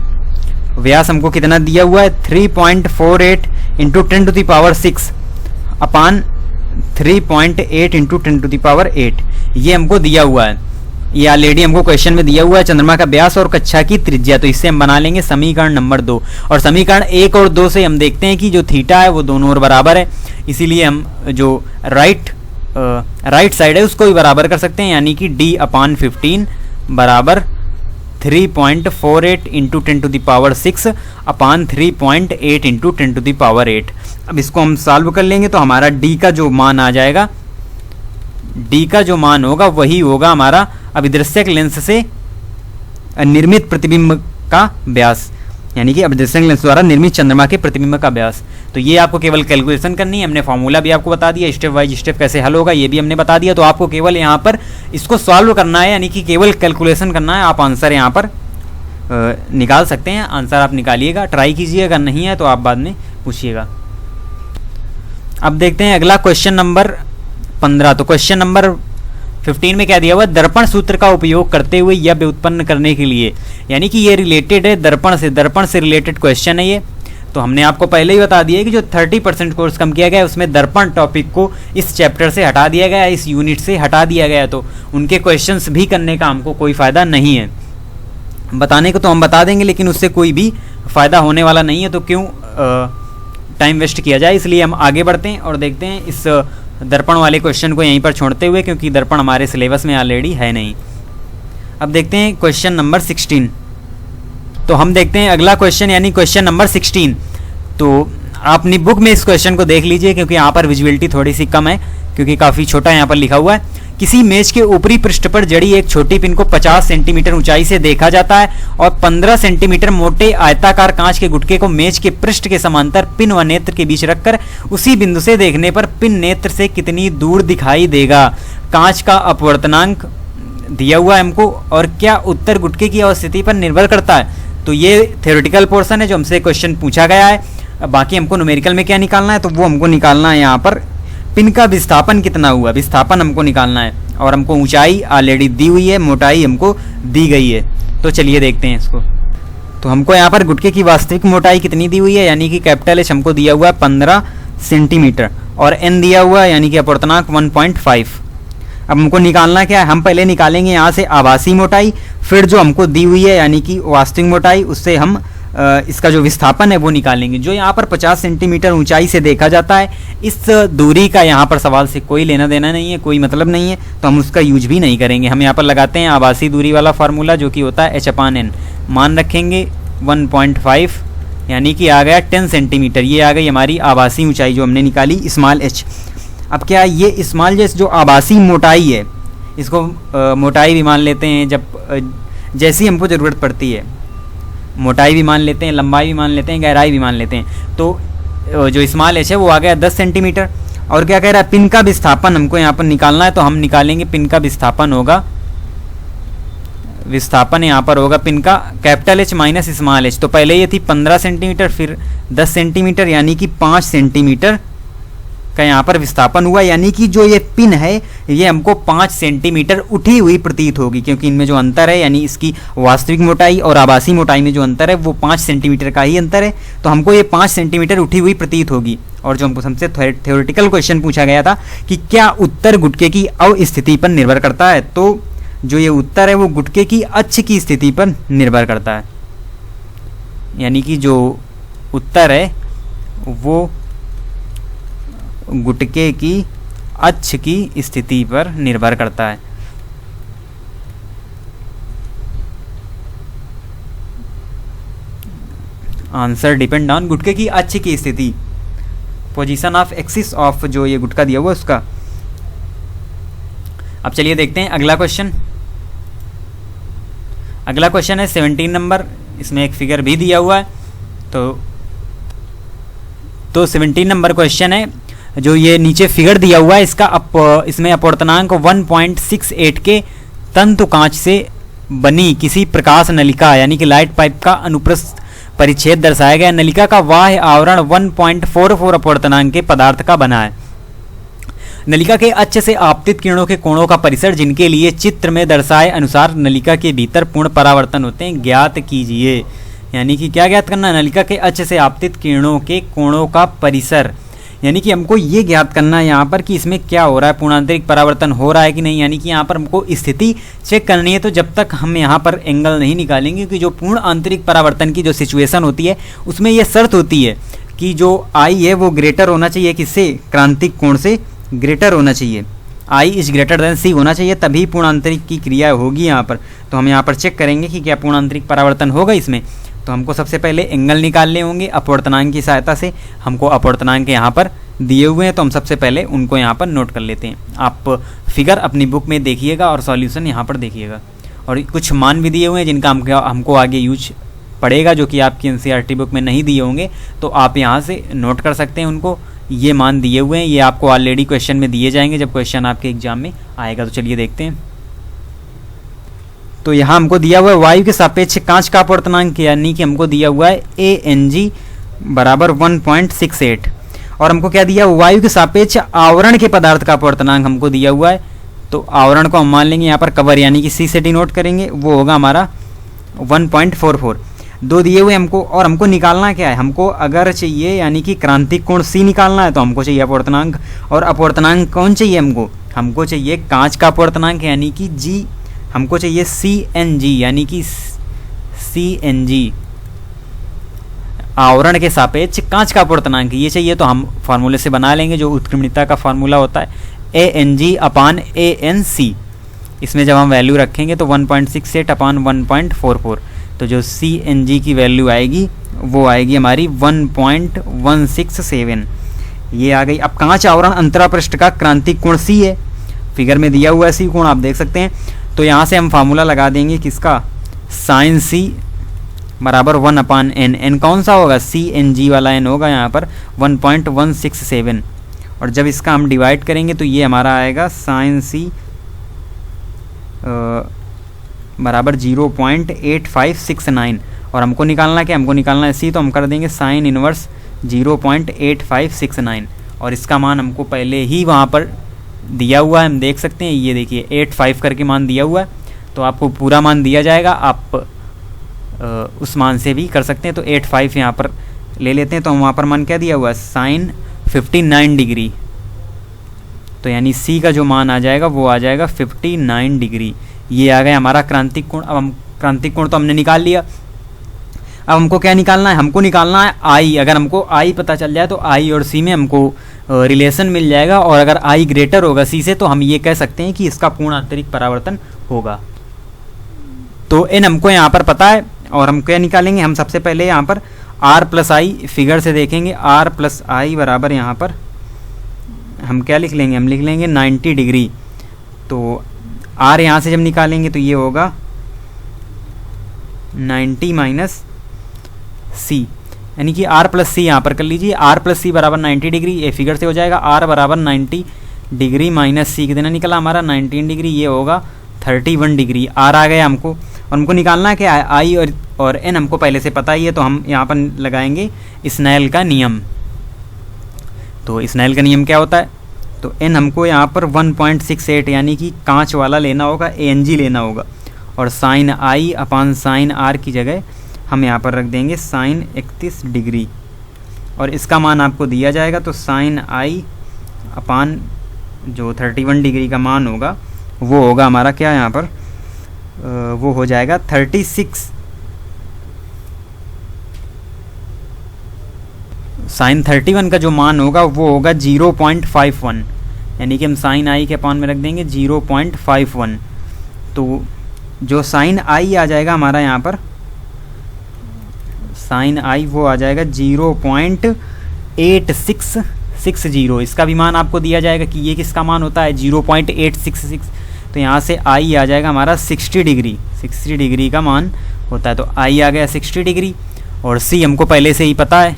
व्यास हमको कितना दिया हुआ है 3.48 × 10⁻6 अपान 3.8 × 10⁸, ये हमको दिया हुआ है, ये ऑलरेडी हमको क्वेश्चन में दिया हुआ है चंद्रमा का व्यास और कक्षा की त्रिज्या। तो इससे हम बना लेंगे समीकरण नंबर 2, और समीकरण 1 और 2 से हम देखते हैं कि जो थीटा है वो दोनों ओर बराबर है, इसीलिए हम जो राइट साइड है उसको भी बराबर कर सकते हैं, यानी कि d/15 बराबर 3.48 × 10⁻6 अपान 3.8 × 10⁸। अब इसको हम सॉल्व कर लेंगे तो हमारा d का जो मान आ जाएगा, d का जो मान होगा वही होगा हमारा अभिदृश्यक लेंस से निर्मित प्रतिबिंब का व्यास, यानी कि अभिदृश्यक लेंस द्वारा निर्मित चंद्रमा के प्रतिबिंब का व्यास। तो ये आपको केवल कैलकुलेशन करनी है, हमने फॉर्मूला भी आपको बता दिया, स्टेप वाइज स्टेप कैसे हल होगा ये भी हमने बता दिया। तो आपको केवल यहाँ पर इसको सॉल्व करना है, यानी कि केवल कैलकुलेशन करना है। आप आंसर यहाँ पर निकाल सकते हैं, आंसर आप निकालिएगा, ट्राई कीजिए, अगर नहीं है तो आप बाद में पूछिएगा। अब देखते हैं अगला क्वेश्चन नंबर 15। तो क्वेश्चन नंबर 15 में क्या दिया हुआ है, दर्पण सूत्र का उपयोग करते हुए यह व्युत्पन्न करने के लिए, यानी कि ये रिलेटेड है दर्पण से रिलेटेड क्वेश्चन है ये। तो हमने आपको पहले ही बता दिया है कि जो 30% कोर्स कम किया गया है उसमें दर्पण टॉपिक को इस चैप्टर से हटा दिया गया है, इस यूनिट से हटा दिया गया है, तो उनके क्वेश्चंस भी करने का हमको कोई फ़ायदा नहीं है। बताने को तो हम बता देंगे लेकिन उससे कोई भी फ़ायदा होने वाला नहीं है, तो क्यों टाइम वेस्ट किया जाए। इसलिए हम आगे बढ़ते हैं और देखते हैं इस दर्पण वाले क्वेश्चन को यहीं पर छोड़ते हुए, क्योंकि दर्पण हमारे सिलेबस में ऑलरेडी है नहीं। अब देखते हैं क्वेश्चन नंबर 16। तो हम देखते हैं अगला क्वेश्चन यानी क्वेश्चन नंबर 16। तो आप अपनी बुक में इस क्वेश्चन को देख लीजिए, क्योंकि यहाँ पर विजुअलिटी थोड़ी सी कम है, क्योंकि काफ़ी छोटा यहाँ पर लिखा हुआ है। किसी मेज के ऊपरी पृष्ठ पर जड़ी एक छोटी पिन को 50 सेंटीमीटर ऊंचाई से देखा जाता है और 15 सेंटीमीटर मोटे आयताकार कांच के गुटके को मेज के पृष्ठ के समांतर पिन व नेत्र के बीच रखकर उसी बिंदु से देखने पर पिन नेत्र से कितनी दूर दिखाई देगा। कांच का अपवर्तनांक दिया हुआ है हमको, और क्या उत्तर गुटके की अवस्थिति पर निर्भर करता है। तो ये थ्योरेटिकल पोर्शन है जो हमसे क्वेश्चन पूछा गया है। अब बाकी हमको न्यूमेरिकल में क्या निकालना है, तो वो हमको निकालना है यहाँ पर पिन का विस्थापन कितना हुआ, विस्थापन हमको निकालना है, और हमको ऊंचाई ऑलरेडी दी हुई है, मोटाई हमको दी गई है। तो चलिए देखते हैं इसको। तो हमको यहाँ पर गुटके की वास्तविक मोटाई कितनी दी हुई है, यानी कि कैपिटल एच हमको दिया हुआ है 15 सेंटीमीटर, और एन दिया हुआ है यानी कि अपवर्तनांक 1.5। अब हमको निकालना क्या है, हम पहले निकालेंगे यहाँ से आभासी मोटाई, फिर जो हमको दी हुई है यानी कि वास्तविक मोटाई, उससे हम इसका जो विस्थापन है वो निकालेंगे। जो यहाँ पर 50 सेंटीमीटर ऊंचाई से देखा जाता है, इस दूरी का यहाँ पर सवाल से कोई लेना देना नहीं है, कोई मतलब नहीं है, तो हम उसका यूज भी नहीं करेंगे। हम यहाँ पर लगाते हैं आभासी दूरी वाला फार्मूला जो कि होता है h/n। मान रखेंगे 1.5 यानी कि आ गया 10 सेंटीमीटर। ये आ गई हमारी आभासी ऊंचाई जो हमने निकाली स्मॉल h। अब क्या ये स्मॉल जो आभासी मोटाई है, इसको मोटाई भी मान लेते हैं जब जैसी हमको ज़रूरत पड़ती है, मोटाई भी मान लेते हैं, लंबाई भी मान लेते हैं, गहराई भी मान लेते हैं। तो जो स्मॉल एच है वो आ गया 10 सेंटीमीटर। और क्या कह रहा है, पिन का विस्थापन हमको यहाँ पर निकालना है, तो हम निकालेंगे पिन का विस्थापन होगा, विस्थापन यहाँ पर होगा पिन का capital H minus small H. तो पहले ये थी 15 सेंटीमीटर, फिर 10 सेंटीमीटर, यानी कि 5 सेंटीमीटर का यहाँ पर विस्थापन हुआ, यानी कि जो ये पिन है ये हमको 5 सेंटीमीटर उठी हुई प्रतीत होगी, क्योंकि इनमें जो अंतर है यानी इसकी वास्तविक मोटाई और आभासी मोटाई में जो अंतर है वो 5 सेंटीमीटर का ही अंतर है। तो हमको ये 5 सेंटीमीटर उठी हुई प्रतीत होगी। और जो हमको हमसे थ्योरेटिकल क्वेश्चन पूछा गया था कि क्या उत्तर गुटके की अवस्थिति पर निर्भर करता है, तो जो ये उत्तर है वो गुटके की अक्ष की स्थिति पर निर्भर करता है, यानी कि जो उत्तर है वो गुटके की अक्ष की स्थिति पर निर्भर करता है। आंसर डिपेंड ऑन गुटके की अक्ष की स्थिति, पोजीशन ऑफ एक्सिस ऑफ जो ये गुटका दिया हुआ उसका। अब चलिए देखते हैं अगला क्वेश्चन। अगला क्वेश्चन है 17 नंबर, इसमें एक फिगर भी दिया हुआ है। तो 17 नंबर क्वेश्चन है, जो ये नीचे फिगर दिया हुआ है इसका इसमें अपवर्तनांक 1.68 के तंतु कांच से बनी किसी प्रकाश नलिका यानी कि लाइट पाइप का अनुप्रस्थ परिच्छेद दर्शाया गया। नलिका का बाह्य आवरण 1.44 अपवर्तनांक के पदार्थ का बना है। नलिका के अक्ष से आपतित किरणों के कोणों का परिसर, जिनके लिए चित्र में दर्शाए अनुसार नलिका के भीतर पूर्ण परावर्तन होते हैं, ज्ञात कीजिए। यानी कि क्या ज्ञात करना है, नलिका के अक्ष से आपतित किरणों के कोणों का परिसर, यानी कि हमको ये ज्ञात करना है यहाँ पर कि इसमें क्या हो रहा है, पूर्णांतरिक परावर्तन हो रहा है कि नहीं। यानी कि यहाँ पर हमको स्थिति चेक करनी है। तो जब तक हम यहाँ पर एंगल नहीं निकालेंगे, कि जो पूर्ण आंतरिक परावर्तन की जो सिचुएशन होती है उसमें ये शर्त होती है कि जो आई है वो ग्रेटर होना चाहिए, किससे, क्रांतिक कोण से ग्रेटर होना चाहिए, आई इज ग्रेटर देन सी होना चाहिए, तभी पूर्ण आंतरिक की क्रिया होगी यहाँ पर। तो हम यहाँ पर चेक करेंगे कि क्या पूर्ण आंतरिक परावर्तन होगा इसमें। तो हमको सबसे पहले एंगल निकालने होंगे अपवर्तनांक की सहायता से। हमको अपवर्तनांक यहाँ पर दिए हुए हैं, तो हम सबसे पहले उनको यहाँ पर नोट कर लेते हैं। आप फिगर अपनी बुक में देखिएगा और सॉल्यूशन यहाँ पर देखिएगा, और कुछ मान भी दिए हुए हैं जिनका हमको आगे यूज पड़ेगा, जो कि आपकी एनसीईआरटी बुक में नहीं दिए होंगे, तो आप यहाँ से नोट कर सकते हैं उनको। ये मान दिए हुए हैं, ये आपको ऑलरेडी क्वेश्चन में दिए जाएंगे जब क्वेश्चन आपके एग्जाम में आएगा। तो चलिए देखते हैं। तो यहाँ हमको दिया हुआ है वायु के सापेक्ष कांच का अपवर्तनांक, यानी कि हमको दिया हुआ है ANG बराबर 1.68, और हमको क्या दिया, वायु के सापेक्ष आवरण के पदार्थ का अपवर्तनांक हमको दिया हुआ है। तो आवरण को हम मान लेंगे यहाँ पर कवर, यानी कि C से डिनोट करेंगे, वो होगा हमारा 1.44। दो दिए हुए हमको, और हमको निकालना क्या है, हमको अगर चाहिए यानी कि क्रांतिक कोण सी निकालना है तो हमको चाहिए अपवर्तनांक, और अपवर्तनांक कौन चाहिए हमको चाहिए कांच का अपवर्तनांक यानी कि जी, हमको चाहिए CNG यानी कि CNG आवरण के सापेक्ष कांच का अपवर्तनांक ये चाहिए। तो हम फार्मूले से बना लेंगे, जो उत्क्रमणिता का फार्मूला होता है ANG/ANC। इसमें जब हम वैल्यू रखेंगे तो 1.68/1.44, तो जो CNG की वैल्यू आएगी वो आएगी हमारी 1.167, ये आ गई। अब कांच आवरण अंतरा पृष्ठ का क्रांतिक कोण C है, फिगर में दिया हुआ है C कोण आप देख सकते हैं। तो यहाँ से हम फार्मूला लगा देंगे किसका, साइन C बराबर 1/n, n कौन सा होगा, CNG वाला n होगा यहाँ पर 1.167, और जब इसका हम डिवाइड करेंगे तो ये हमारा आएगा साइन C बराबर 0.8569, और हमको निकालना क्या, हमको निकालना है C, तो हम कर देंगे साइन इनवर्स 0.8569, और इसका मान हमको पहले ही वहाँ पर दिया हुआ है, हम देख सकते हैं, ये देखिए 85 करके मान दिया हुआ है, तो आपको पूरा मान दिया जाएगा, आप उस मान से भी कर सकते हैं। तो 85 यहाँ पर ले लेते हैं, तो हम वहाँ पर मान क्या दिया हुआ है, साइन 59 डिग्री, तो यानी C का जो मान आ जाएगा वो आ जाएगा 59 डिग्री, ये आ गया हमारा क्रांतिक कोण। अब हम क्रांतिक कोण तो हमने निकाल लिया, अब हमको क्या निकालना है, हमको निकालना है I। अगर हमको I पता चल जाए तो I और C में हमको रिलेशन मिल जाएगा, और अगर I ग्रेटर होगा C से तो हम ये कह सकते हैं कि इसका पूर्ण आंतरिक परावर्तन होगा। तो n हमको यहाँ पर पता है, और हम क्या निकालेंगे, हम सबसे पहले यहाँ पर R+I फिगर से देखेंगे, R+I बराबर यहाँ पर हम क्या लिख लेंगे, हम लिख लेंगे 90 डिग्री। तो R यहाँ से जब निकालेंगे तो ये होगा 90 माइनस C, यानी कि R+C यहाँ पर कर लीजिए, R+C बराबर 90 डिग्री, ये फिगर से हो जाएगा R बराबर 90 डिग्री माइनस C कितना निकला हमारा 19 डिग्री, ये होगा 31 डिग्री। R आ गया हमको, और हमको निकालना है क्या है, I और N हमको पहले से पता ही है, तो हम यहाँ पर लगाएंगे स्नेल का नियम। तो स्नेल का नियम क्या होता है, तो N हमको यहाँ पर 1.68 यानी कि कांच वाला लेना होगा, ANG लेना होगा, और साइन I/साइन R की जगह हम यहाँ पर रख देंगे साइन 31 डिग्री, और इसका मान आपको दिया जाएगा। तो साइन I अपान जो 31 डिग्री का मान होगा वो होगा हमारा क्या यहाँ पर, वो हो जाएगा 36, साइन 31 का जो मान होगा वो होगा 0.51, यानी कि हम साइन I के अपान में रख देंगे 0.51। तो जो साइन I आ जाएगा हमारा यहाँ पर, साइन I वो आ जाएगा 0.8660, इसका भी मान आपको दिया जाएगा कि ये किसका मान होता है 0.866। तो यहाँ से I आ जाएगा हमारा 60 डिग्री का मान होता है। तो I आ गया 60 डिग्री, और C हमको पहले से ही पता है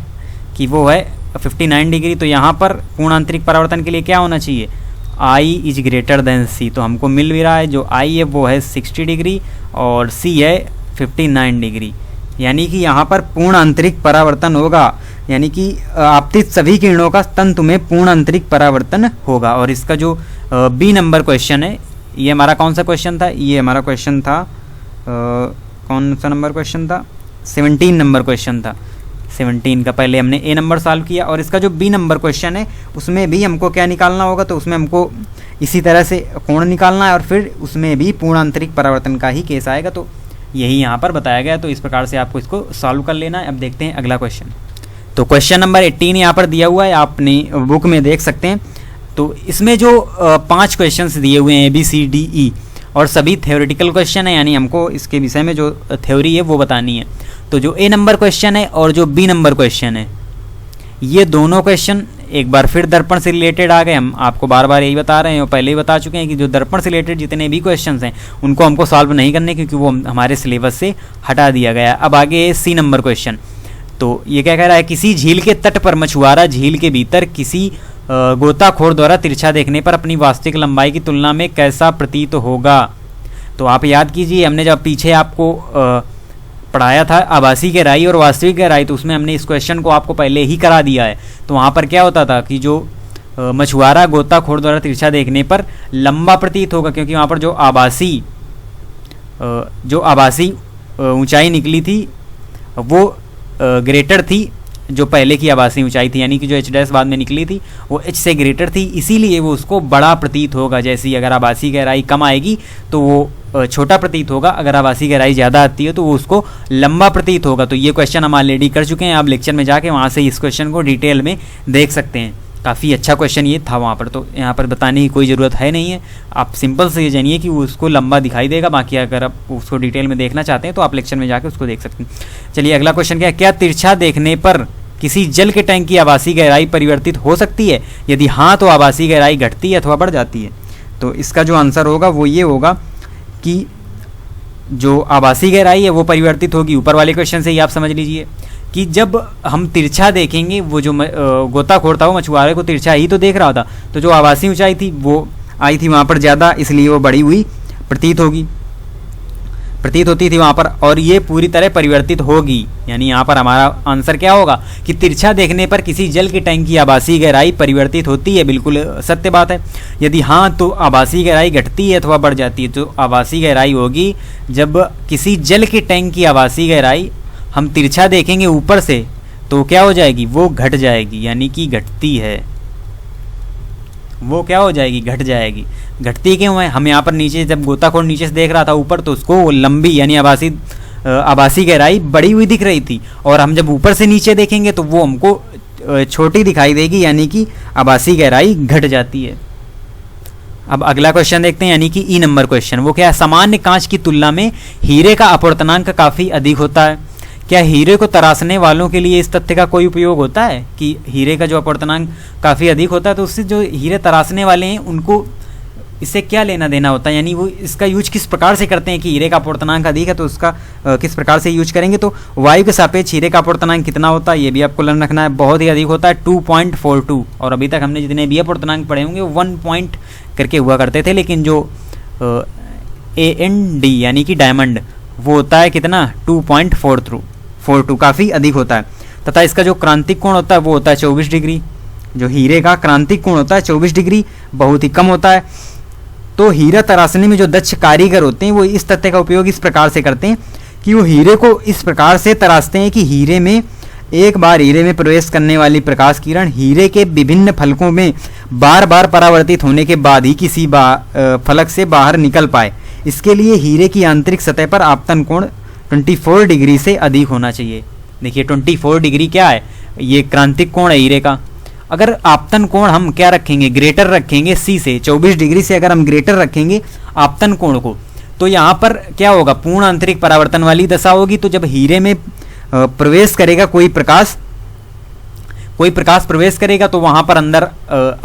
कि वो है 59 डिग्री। तो यहाँ पर पूर्ण आंतरिक परावर्तन के लिए क्या होना चाहिए, I is greater than C, तो हमको मिल भी रहा है, जो I है वो है 60 डिग्री और C है 59 डिग्री, यानी कि यहाँ पर पूर्ण आंतरिक परावर्तन होगा, यानी कि आपतित सभी किरणों का तंतु में पूर्ण आंतरिक परावर्तन होगा। और इसका जो B नंबर क्वेश्चन है, ये हमारा कौन सा क्वेश्चन था, ये हमारा क्वेश्चन था कौन सा नंबर क्वेश्चन था, 17 नंबर क्वेश्चन था। 17 का पहले हमने A नंबर सॉल्व किया, और इसका जो B नंबर क्वेश्चन है उसमें भी हमको क्या निकालना होगा, तो उसमें हमको इसी तरह से कोण निकालना है, और फिर उसमें भी पूर्ण आंतरिक परावर्तन का ही केस आएगा। तो यही यहाँ पर बताया गया, तो इस प्रकार से आपको इसको सॉल्व कर लेना है। अब देखते हैं अगला क्वेश्चन। तो क्वेश्चन नंबर 18 यहाँ पर दिया हुआ है, आप अपनी बुक में देख सकते हैं। तो इसमें जो 5 क्वेश्चंस दिए हुए हैं ABCDE, और सभी थ्योरेटिकल क्वेश्चन है, यानी हमको इसके विषय में जो थ्योरी है वो बतानी है। तो जो A नंबर क्वेश्चन है और जो B नंबर क्वेश्चन है, ये दोनों क्वेश्चन एक बार फिर दर्पण से रिलेटेड आ गए। हम आपको बार बार यही बता रहे हैं, और पहले ही बता चुके हैं कि जो दर्पण से रिलेटेड जितने भी क्वेश्चंस हैं उनको हमको सॉल्व नहीं करने, क्योंकि वो हमारे सिलेबस से हटा दिया गया है। अब आगे C नंबर क्वेश्चन। तो ये क्या कह रहा है, किसी झील के तट पर मछुआरा झील के भीतर किसी गोताखोर द्वारा तिरछा देखने पर अपनी वास्तविक लंबाई की तुलना में कैसा प्रतीत होगा। तो आप याद कीजिए, हमने जब पीछे आपको पढ़ाया था आभासी गहराई और वास्तविक गहराई, तो उसमें हमने इस क्वेश्चन को आपको पहले ही करा दिया है। तो वहाँ पर क्या होता था कि जो मछुआरा गोताखोर द्वारा तिरछा देखने पर लंबा प्रतीत होगा, क्योंकि वहाँ पर जो आभासी ऊंचाई निकली थी वो ग्रेटर थी जो पहले की आभासी ऊंचाई थी, यानी कि जो एच डैश बाद में निकली थी वो एच से ग्रेटर थी, इसीलिए वो उसको बड़ा प्रतीत होगा। जैसे अगर आभासी गहराई कम आएगी तो वो छोटा प्रतीत होगा, अगर आभासी गहराई ज़्यादा आती है तो वो उसको लंबा प्रतीत होगा। तो ये क्वेश्चन हम ऑलरेडी कर चुके हैं, आप लेक्चर में जाके वहाँ से इस क्वेश्चन को डिटेल में देख सकते हैं। काफ़ी अच्छा क्वेश्चन ये था वहाँ पर, तो यहाँ पर बताने की कोई ज़रूरत है नहीं है। आप सिंपल से ये जानिए कि वो उसको लंबा दिखाई देगा, बाकी अगर आप उसको डिटेल में देखना चाहते हैं तो आप लेक्चर में जाके उसको देख सकते हैं। चलिए अगला क्वेश्चन क्या है, क्या तिरछा देखने पर किसी जल के टैंक की आभासी गहराई परिवर्तित हो सकती है? यदि हाँ तो आभासी गहराई घटती है अथवा बढ़ जाती है? तो इसका जो आंसर होगा वो ये होगा कि जो आभासी गहराई है वो परिवर्तित होगी। ऊपर वाले क्वेश्चन से ही आप समझ लीजिए कि जब हम तिरछा देखेंगे, वो जो गोताखोर था वो मछुआरे को तिरछा ही तो देख रहा था, तो जो आभासी ऊंचाई थी वो आई थी वहाँ पर ज़्यादा, इसलिए वो बढ़ी हुई प्रतीत होती थी वहाँ पर, और ये पूरी तरह परिवर्तित होगी। यानी यहाँ पर हमारा आंसर क्या होगा कि तिरछा देखने पर किसी जल के टैंक की आभासी गहराई परिवर्तित होती है। बिल्कुल सत्य बात है। यदि हाँ तो आभासी गहराई घटती है अथवा बढ़ जाती है? तो आभासी गहराई होगी जब किसी जल के टैंक की आभासी गहराई हम तिरछा देखेंगे ऊपर से तो क्या हो जाएगी, वो घट जाएगी, यानी कि घटती है। वो क्या हो जाएगी, घट जाएगी। घटती क्यों है? हम यहाँ पर नीचे जब गोताखोर नीचे से देख रहा था ऊपर तो उसको लंबी यानी आभासी गहराई बढ़ी हुई दिख रही थी, और हम जब ऊपर से नीचे देखेंगे तो वो हमको छोटी दिखाई देगी, यानी कि आभासी गहराई घट जाती है। अब अगला क्वेश्चन देखते हैं, यानी कि ई नंबर क्वेश्चन। वो क्या है, सामान्य कांच की तुलना में हीरे का अपवर्तनांक काफ़ी अधिक होता है। क्या हीरे को तराशने वालों के लिए इस तथ्य का कोई उपयोग होता है कि हीरे का जो अपवर्तनांक काफ़ी अधिक होता है, तो उससे जो हीरे तराशने वाले हैं उनको इससे क्या लेना देना होता है? यानी वो इसका यूज किस प्रकार से करते हैं कि हीरे का अपवर्तनांक अधिक है तो उसका किस प्रकार से यूज करेंगे? तो वायु के सापेक्ष हीरे का अपवर्तनांक कितना होता है ये भी आपको लर्न रखना है। बहुत ही अधिक होता है 2.42, और अभी तक हमने जितने भी अपवर्तनांक पढ़े होंगे 1 पॉइंट करके हुआ करते थे, लेकिन जो AND यानी कि डायमंड वो होता है कितना, 2.42, काफ़ी अधिक होता है। तथा इसका जो क्रांतिक कोण होता है वो होता है 24 डिग्री। जो हीरे का क्रांतिक कोण होता है 24 डिग्री, बहुत ही कम होता है। तो हीरा तराशने में जो दक्ष कारीगर होते हैं वो इस तथ्य का उपयोग इस प्रकार से करते हैं कि वो हीरे को इस प्रकार से तराशते हैं कि एक बार हीरे में प्रवेश करने वाली प्रकाश किरण हीरे के विभिन्न फलकों में बार बार परावर्तित होने के बाद ही किसी फलक से बाहर निकल पाए। इसके लिए हीरे की आंतरिक सतह पर आपतन कोण 24 डिग्री से अधिक होना चाहिए। देखिए 24 डिग्री क्या है, ये क्रांतिक कोण है हीरे का। अगर आपतन कोण हम क्या रखेंगे, ग्रेटर रखेंगे सी से, 24 डिग्री से अगर हम ग्रेटर रखेंगे आपतन कोण को, तो यहाँ पर क्या होगा, पूर्ण आंतरिक परावर्तन वाली दशा होगी। तो जब हीरे में प्रवेश करेगा कोई प्रकाश प्रवेश करेगा तो वहाँ पर अंदर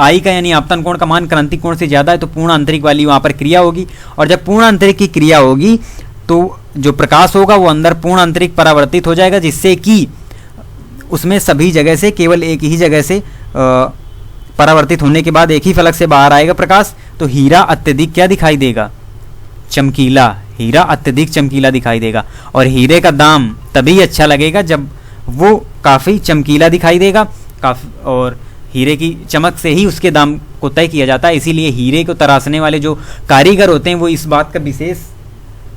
आई का यानी आपतन कोण का मान क्रांतिक कोण से ज़्यादा है, तो पूर्ण आंतरिक वाली वहाँ पर क्रिया होगी। और जब पूर्ण आंतरिक की क्रिया होगी तो जो प्रकाश होगा वो अंदर पूर्ण आंतरिक परावर्तित हो जाएगा, जिससे कि उसमें सभी जगह से केवल एक ही जगह से परावर्तित होने के बाद एक ही फलक से बाहर आएगा प्रकाश। तो हीरा अत्यधिक क्या दिखाई देगा, चमकीला। हीरा अत्यधिक चमकीला दिखाई देगा, और हीरे का दाम तभी अच्छा लगेगा जब वो काफ़ी चमकीला दिखाई देगा। और हीरे की चमक से ही उसके दाम को तय किया जाता है। इसीलिए हीरे को तराशने वाले जो कारीगर होते हैं वो इस बात का विशेष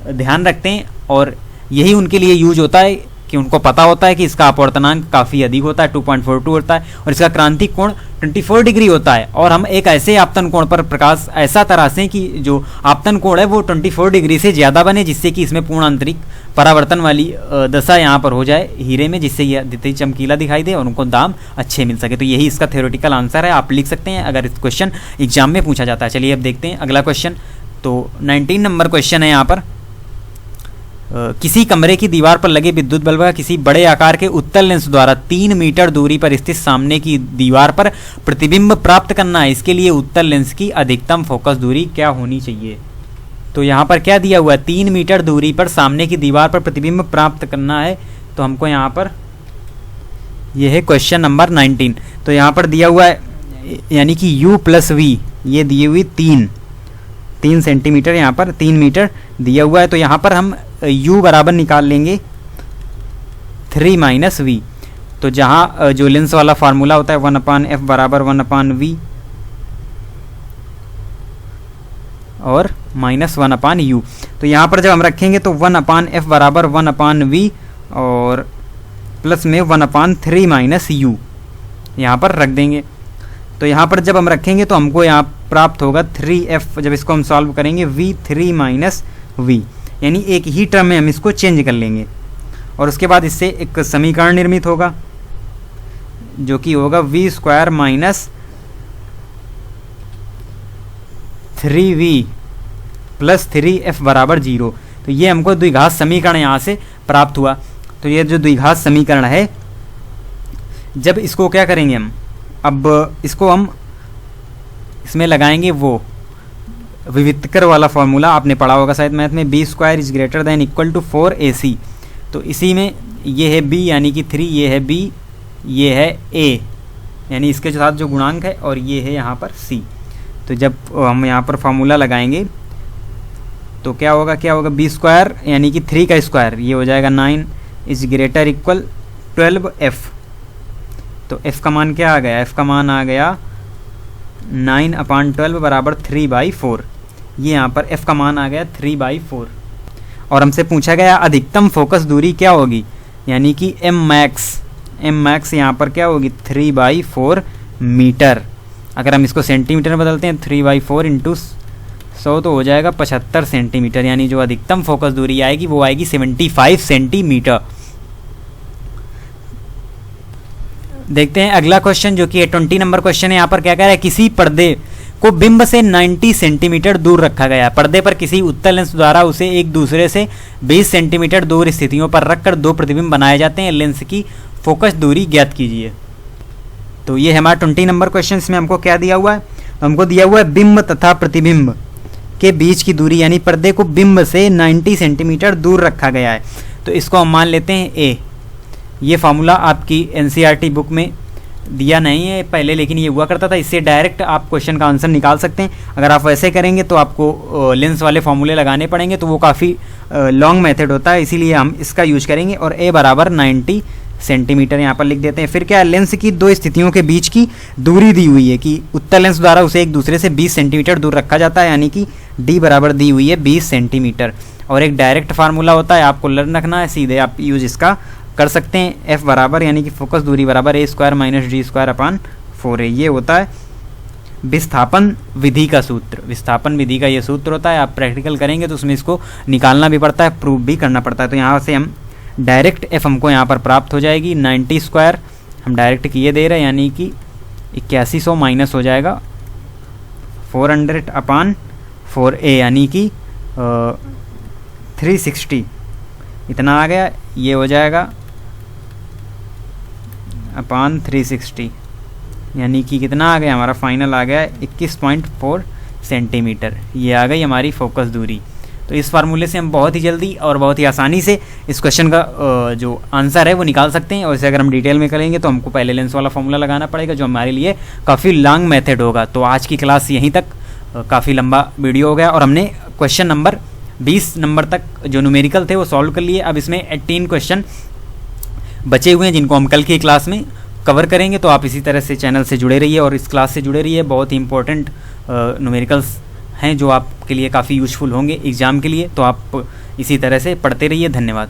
ध्यान रखते हैं, और यही उनके लिए यूज होता है कि उनको पता होता है कि इसका अपवर्तनांक काफ़ी अधिक होता है, 2.42 होता है, और इसका क्रांतिक कोण 24 डिग्री होता है। और हम एक ऐसे आपतन कोण पर प्रकाश ऐसा तराशें कि जो आपतन कोण है वो 24 डिग्री से ज़्यादा बने, जिससे कि इसमें पूर्ण आंतरिक परावर्तन वाली दशा यहाँ पर हो जाए हीरे में, जिससे यह अधिक चमकीला दिखाई दे और उनको दाम अच्छे मिल सके। तो यही इसका थ्योरेटिकल आंसर है, आप लिख सकते हैं अगर इस क्वेश्चन एग्जाम में पूछा जाता है। चलिए अब देखते हैं अगला क्वेश्चन। तो 19 नंबर क्वेश्चन है यहाँ पर, किसी कमरे की दीवार पर लगे विद्युत बल्ब का किसी बड़े आकार के उत्तल लेंस द्वारा 3 मीटर दूरी पर स्थित सामने की दीवार पर प्रतिबिंब प्राप्त करना है। इसके लिए उत्तल लेंस की अधिकतम फोकस दूरी क्या होनी चाहिए? तो यहाँ पर क्या दिया हुआ है, 3 मीटर दूरी पर सामने की दीवार पर प्रतिबिंब प्राप्त करना है। तो हमको यहाँ पर यह है क्वेश्चन नंबर 19। तो यहाँ पर दिया हुआ है यानी कि U+V, ये दिए हुई 3 सेंटीमीटर, यहाँ पर 3 मीटर दिया हुआ है। तो यहाँ पर हम U बराबर निकाल लेंगे 3 - V। तो जहाँ जो लेंस वाला फार्मूला होता है 1/f बराबर 1/v और -1/u। तो यहाँ पर जब हम रखेंगे तो 1/f बराबर 1/v और प्लस में 1/3 माइनस यू यहाँ पर रख देंगे। तो यहाँ पर जब हम रखेंगे तो हमको यहाँ प्राप्त होगा 3f, जब इसको हम सॉल्व करेंगे v3 माइनस v, यानी एक ही टर्म में हम इसको चेंज कर लेंगे और उसके बाद इससे एक समीकरण निर्मित होगा जो कि होगा v square minus 3v plus 3f बराबर 0। तो ये हमको द्विघात समीकरण यहाँ से प्राप्त हुआ। तो ये जो द्विघात समीकरण है, जब इसको क्या करेंगे हम, अब इसको हम इसमें लगाएंगे वो विविक्तर वाला फॉर्मूला, आपने पढ़ा होगा शायद मैथ में, B square is greater than equal to 4ac। तो इसी में ये है b यानी कि 3, ये है b, ये है a यानी इसके साथ जो गुणांक है, और ये है यहाँ पर c। तो जब हम यहाँ पर फार्मूला लगाएंगे तो क्या होगा बी स्क्वायर यानी कि 3 का स्क्वायर, ये हो जाएगा 9 इज ग्रेटर इक्वल 12f। तो f का मान क्या आ गया, f का मान आ गया 9/12 बराबर 3/4। ये यहाँ पर f का मान आ गया 3/4। और हमसे पूछा गया अधिकतम फोकस दूरी क्या होगी, यानी कि m मैक्स यहाँ पर क्या होगी 3/4 मीटर। अगर हम इसको सेंटीमीटर में बदलते हैं 3/4 इंटू 100 तो हो जाएगा 75 सेंटीमीटर, यानी जो अधिकतम फोकस दूरी आएगी वो आएगी 75 सेंटीमीटर। देखते हैं अगला क्वेश्चन जो कि 20 नंबर क्वेश्चन है। यहाँ पर क्या कह रहा है, किसी पर्दे को बिंब से 90 सेंटीमीटर दूर रखा गया। पर्दे पर किसी उत्तल लेंस द्वारा उसे एक दूसरे से 20 सेंटीमीटर दूर स्थितियों पर रखकर दो प्रतिबिंब बनाए जाते हैं। लेंस की फोकस दूरी ज्ञात कीजिए। तो ये है हमारा 20 नंबर क्वेश्चन। इसमें हमको क्या दिया हुआ है, तो हमको दिया हुआ है बिंब तथा प्रतिबिंब के बीच की दूरी, यानी पर्दे को बिंब से 90 सेंटीमीटर दूर रखा गया है। तो इसको हम मान लेते हैं a। ये फार्मूला आपकी NCERT बुक में दिया नहीं है पहले, लेकिन ये हुआ करता था। इससे डायरेक्ट आप क्वेश्चन का आंसर निकाल सकते हैं। अगर आप वैसे करेंगे तो आपको लेंस वाले फॉर्मूले लगाने पड़ेंगे, तो वो काफ़ी लॉन्ग मेथड होता है, इसीलिए हम इसका यूज करेंगे। और a बराबर 90 सेंटीमीटर यहाँ पर लिख देते हैं। फिर क्या है, लेंस की दो स्थितियों के बीच की दूरी दी हुई है कि उत्तल लेंस द्वारा उसे एक दूसरे से 20 सेंटीमीटर दूर रखा जाता है, यानी कि d बराबर दी हुई है 20 सेंटीमीटर। और एक डायरेक्ट फार्मूला होता है, आपको लर्न रखना है, सीधे आप यूज इसका कर सकते हैं। f बराबर यानी कि फोकस दूरी बराबर a square minus d square upon 4a। ये होता है विस्थापन विधि का सूत्र। विस्थापन विधि का ये सूत्र होता है। आप प्रैक्टिकल करेंगे तो उसमें इसको निकालना भी पड़ता है, प्रूव भी करना पड़ता है। तो यहाँ से हम डायरेक्ट f हमको यहाँ पर प्राप्त हो जाएगी 90 स्क्वायर, हम डायरेक्ट किए दे रहे हैं, यानी कि 8100 माइनस हो जाएगा 400 अपान 4a, यानी कि 360 इतना आ गया। ये हो जाएगा अपान 360, यानी कि कितना आ गया, हमारा फाइनल आ गया 21.4 सेंटीमीटर। ये आ गई हमारी फोकस दूरी। तो इस फार्मूले से हम बहुत ही जल्दी और बहुत ही आसानी से इस क्वेश्चन का जो आंसर है वो निकाल सकते हैं। और इसे अगर हम डिटेल में करेंगे तो हमको पहले लेंस वाला फॉर्मूला लगाना पड़ेगा, जो हमारे लिए काफ़ी लॉन्ग मेथड होगा। तो आज की क्लास यहीं तक, काफ़ी लंबा वीडियो हो गया और हमने क्वेश्चन नंबर 20 नंबर तक जो न्यूमेरिकल थे वो सॉल्व कर लिए। अब इसमें 18 क्वेश्चन बचे हुए हैं जिनको हम कल की क्लास में कवर करेंगे। तो आप इसी तरह से चैनल से जुड़े रहिए और इस क्लास से जुड़े रहिए। बहुत ही इंपॉर्टेंट न्यूमेरिकल्स हैं जो आपके लिए काफ़ी यूजफुल होंगे एग्ज़ाम के लिए। तो आप इसी तरह से पढ़ते रहिए। धन्यवाद।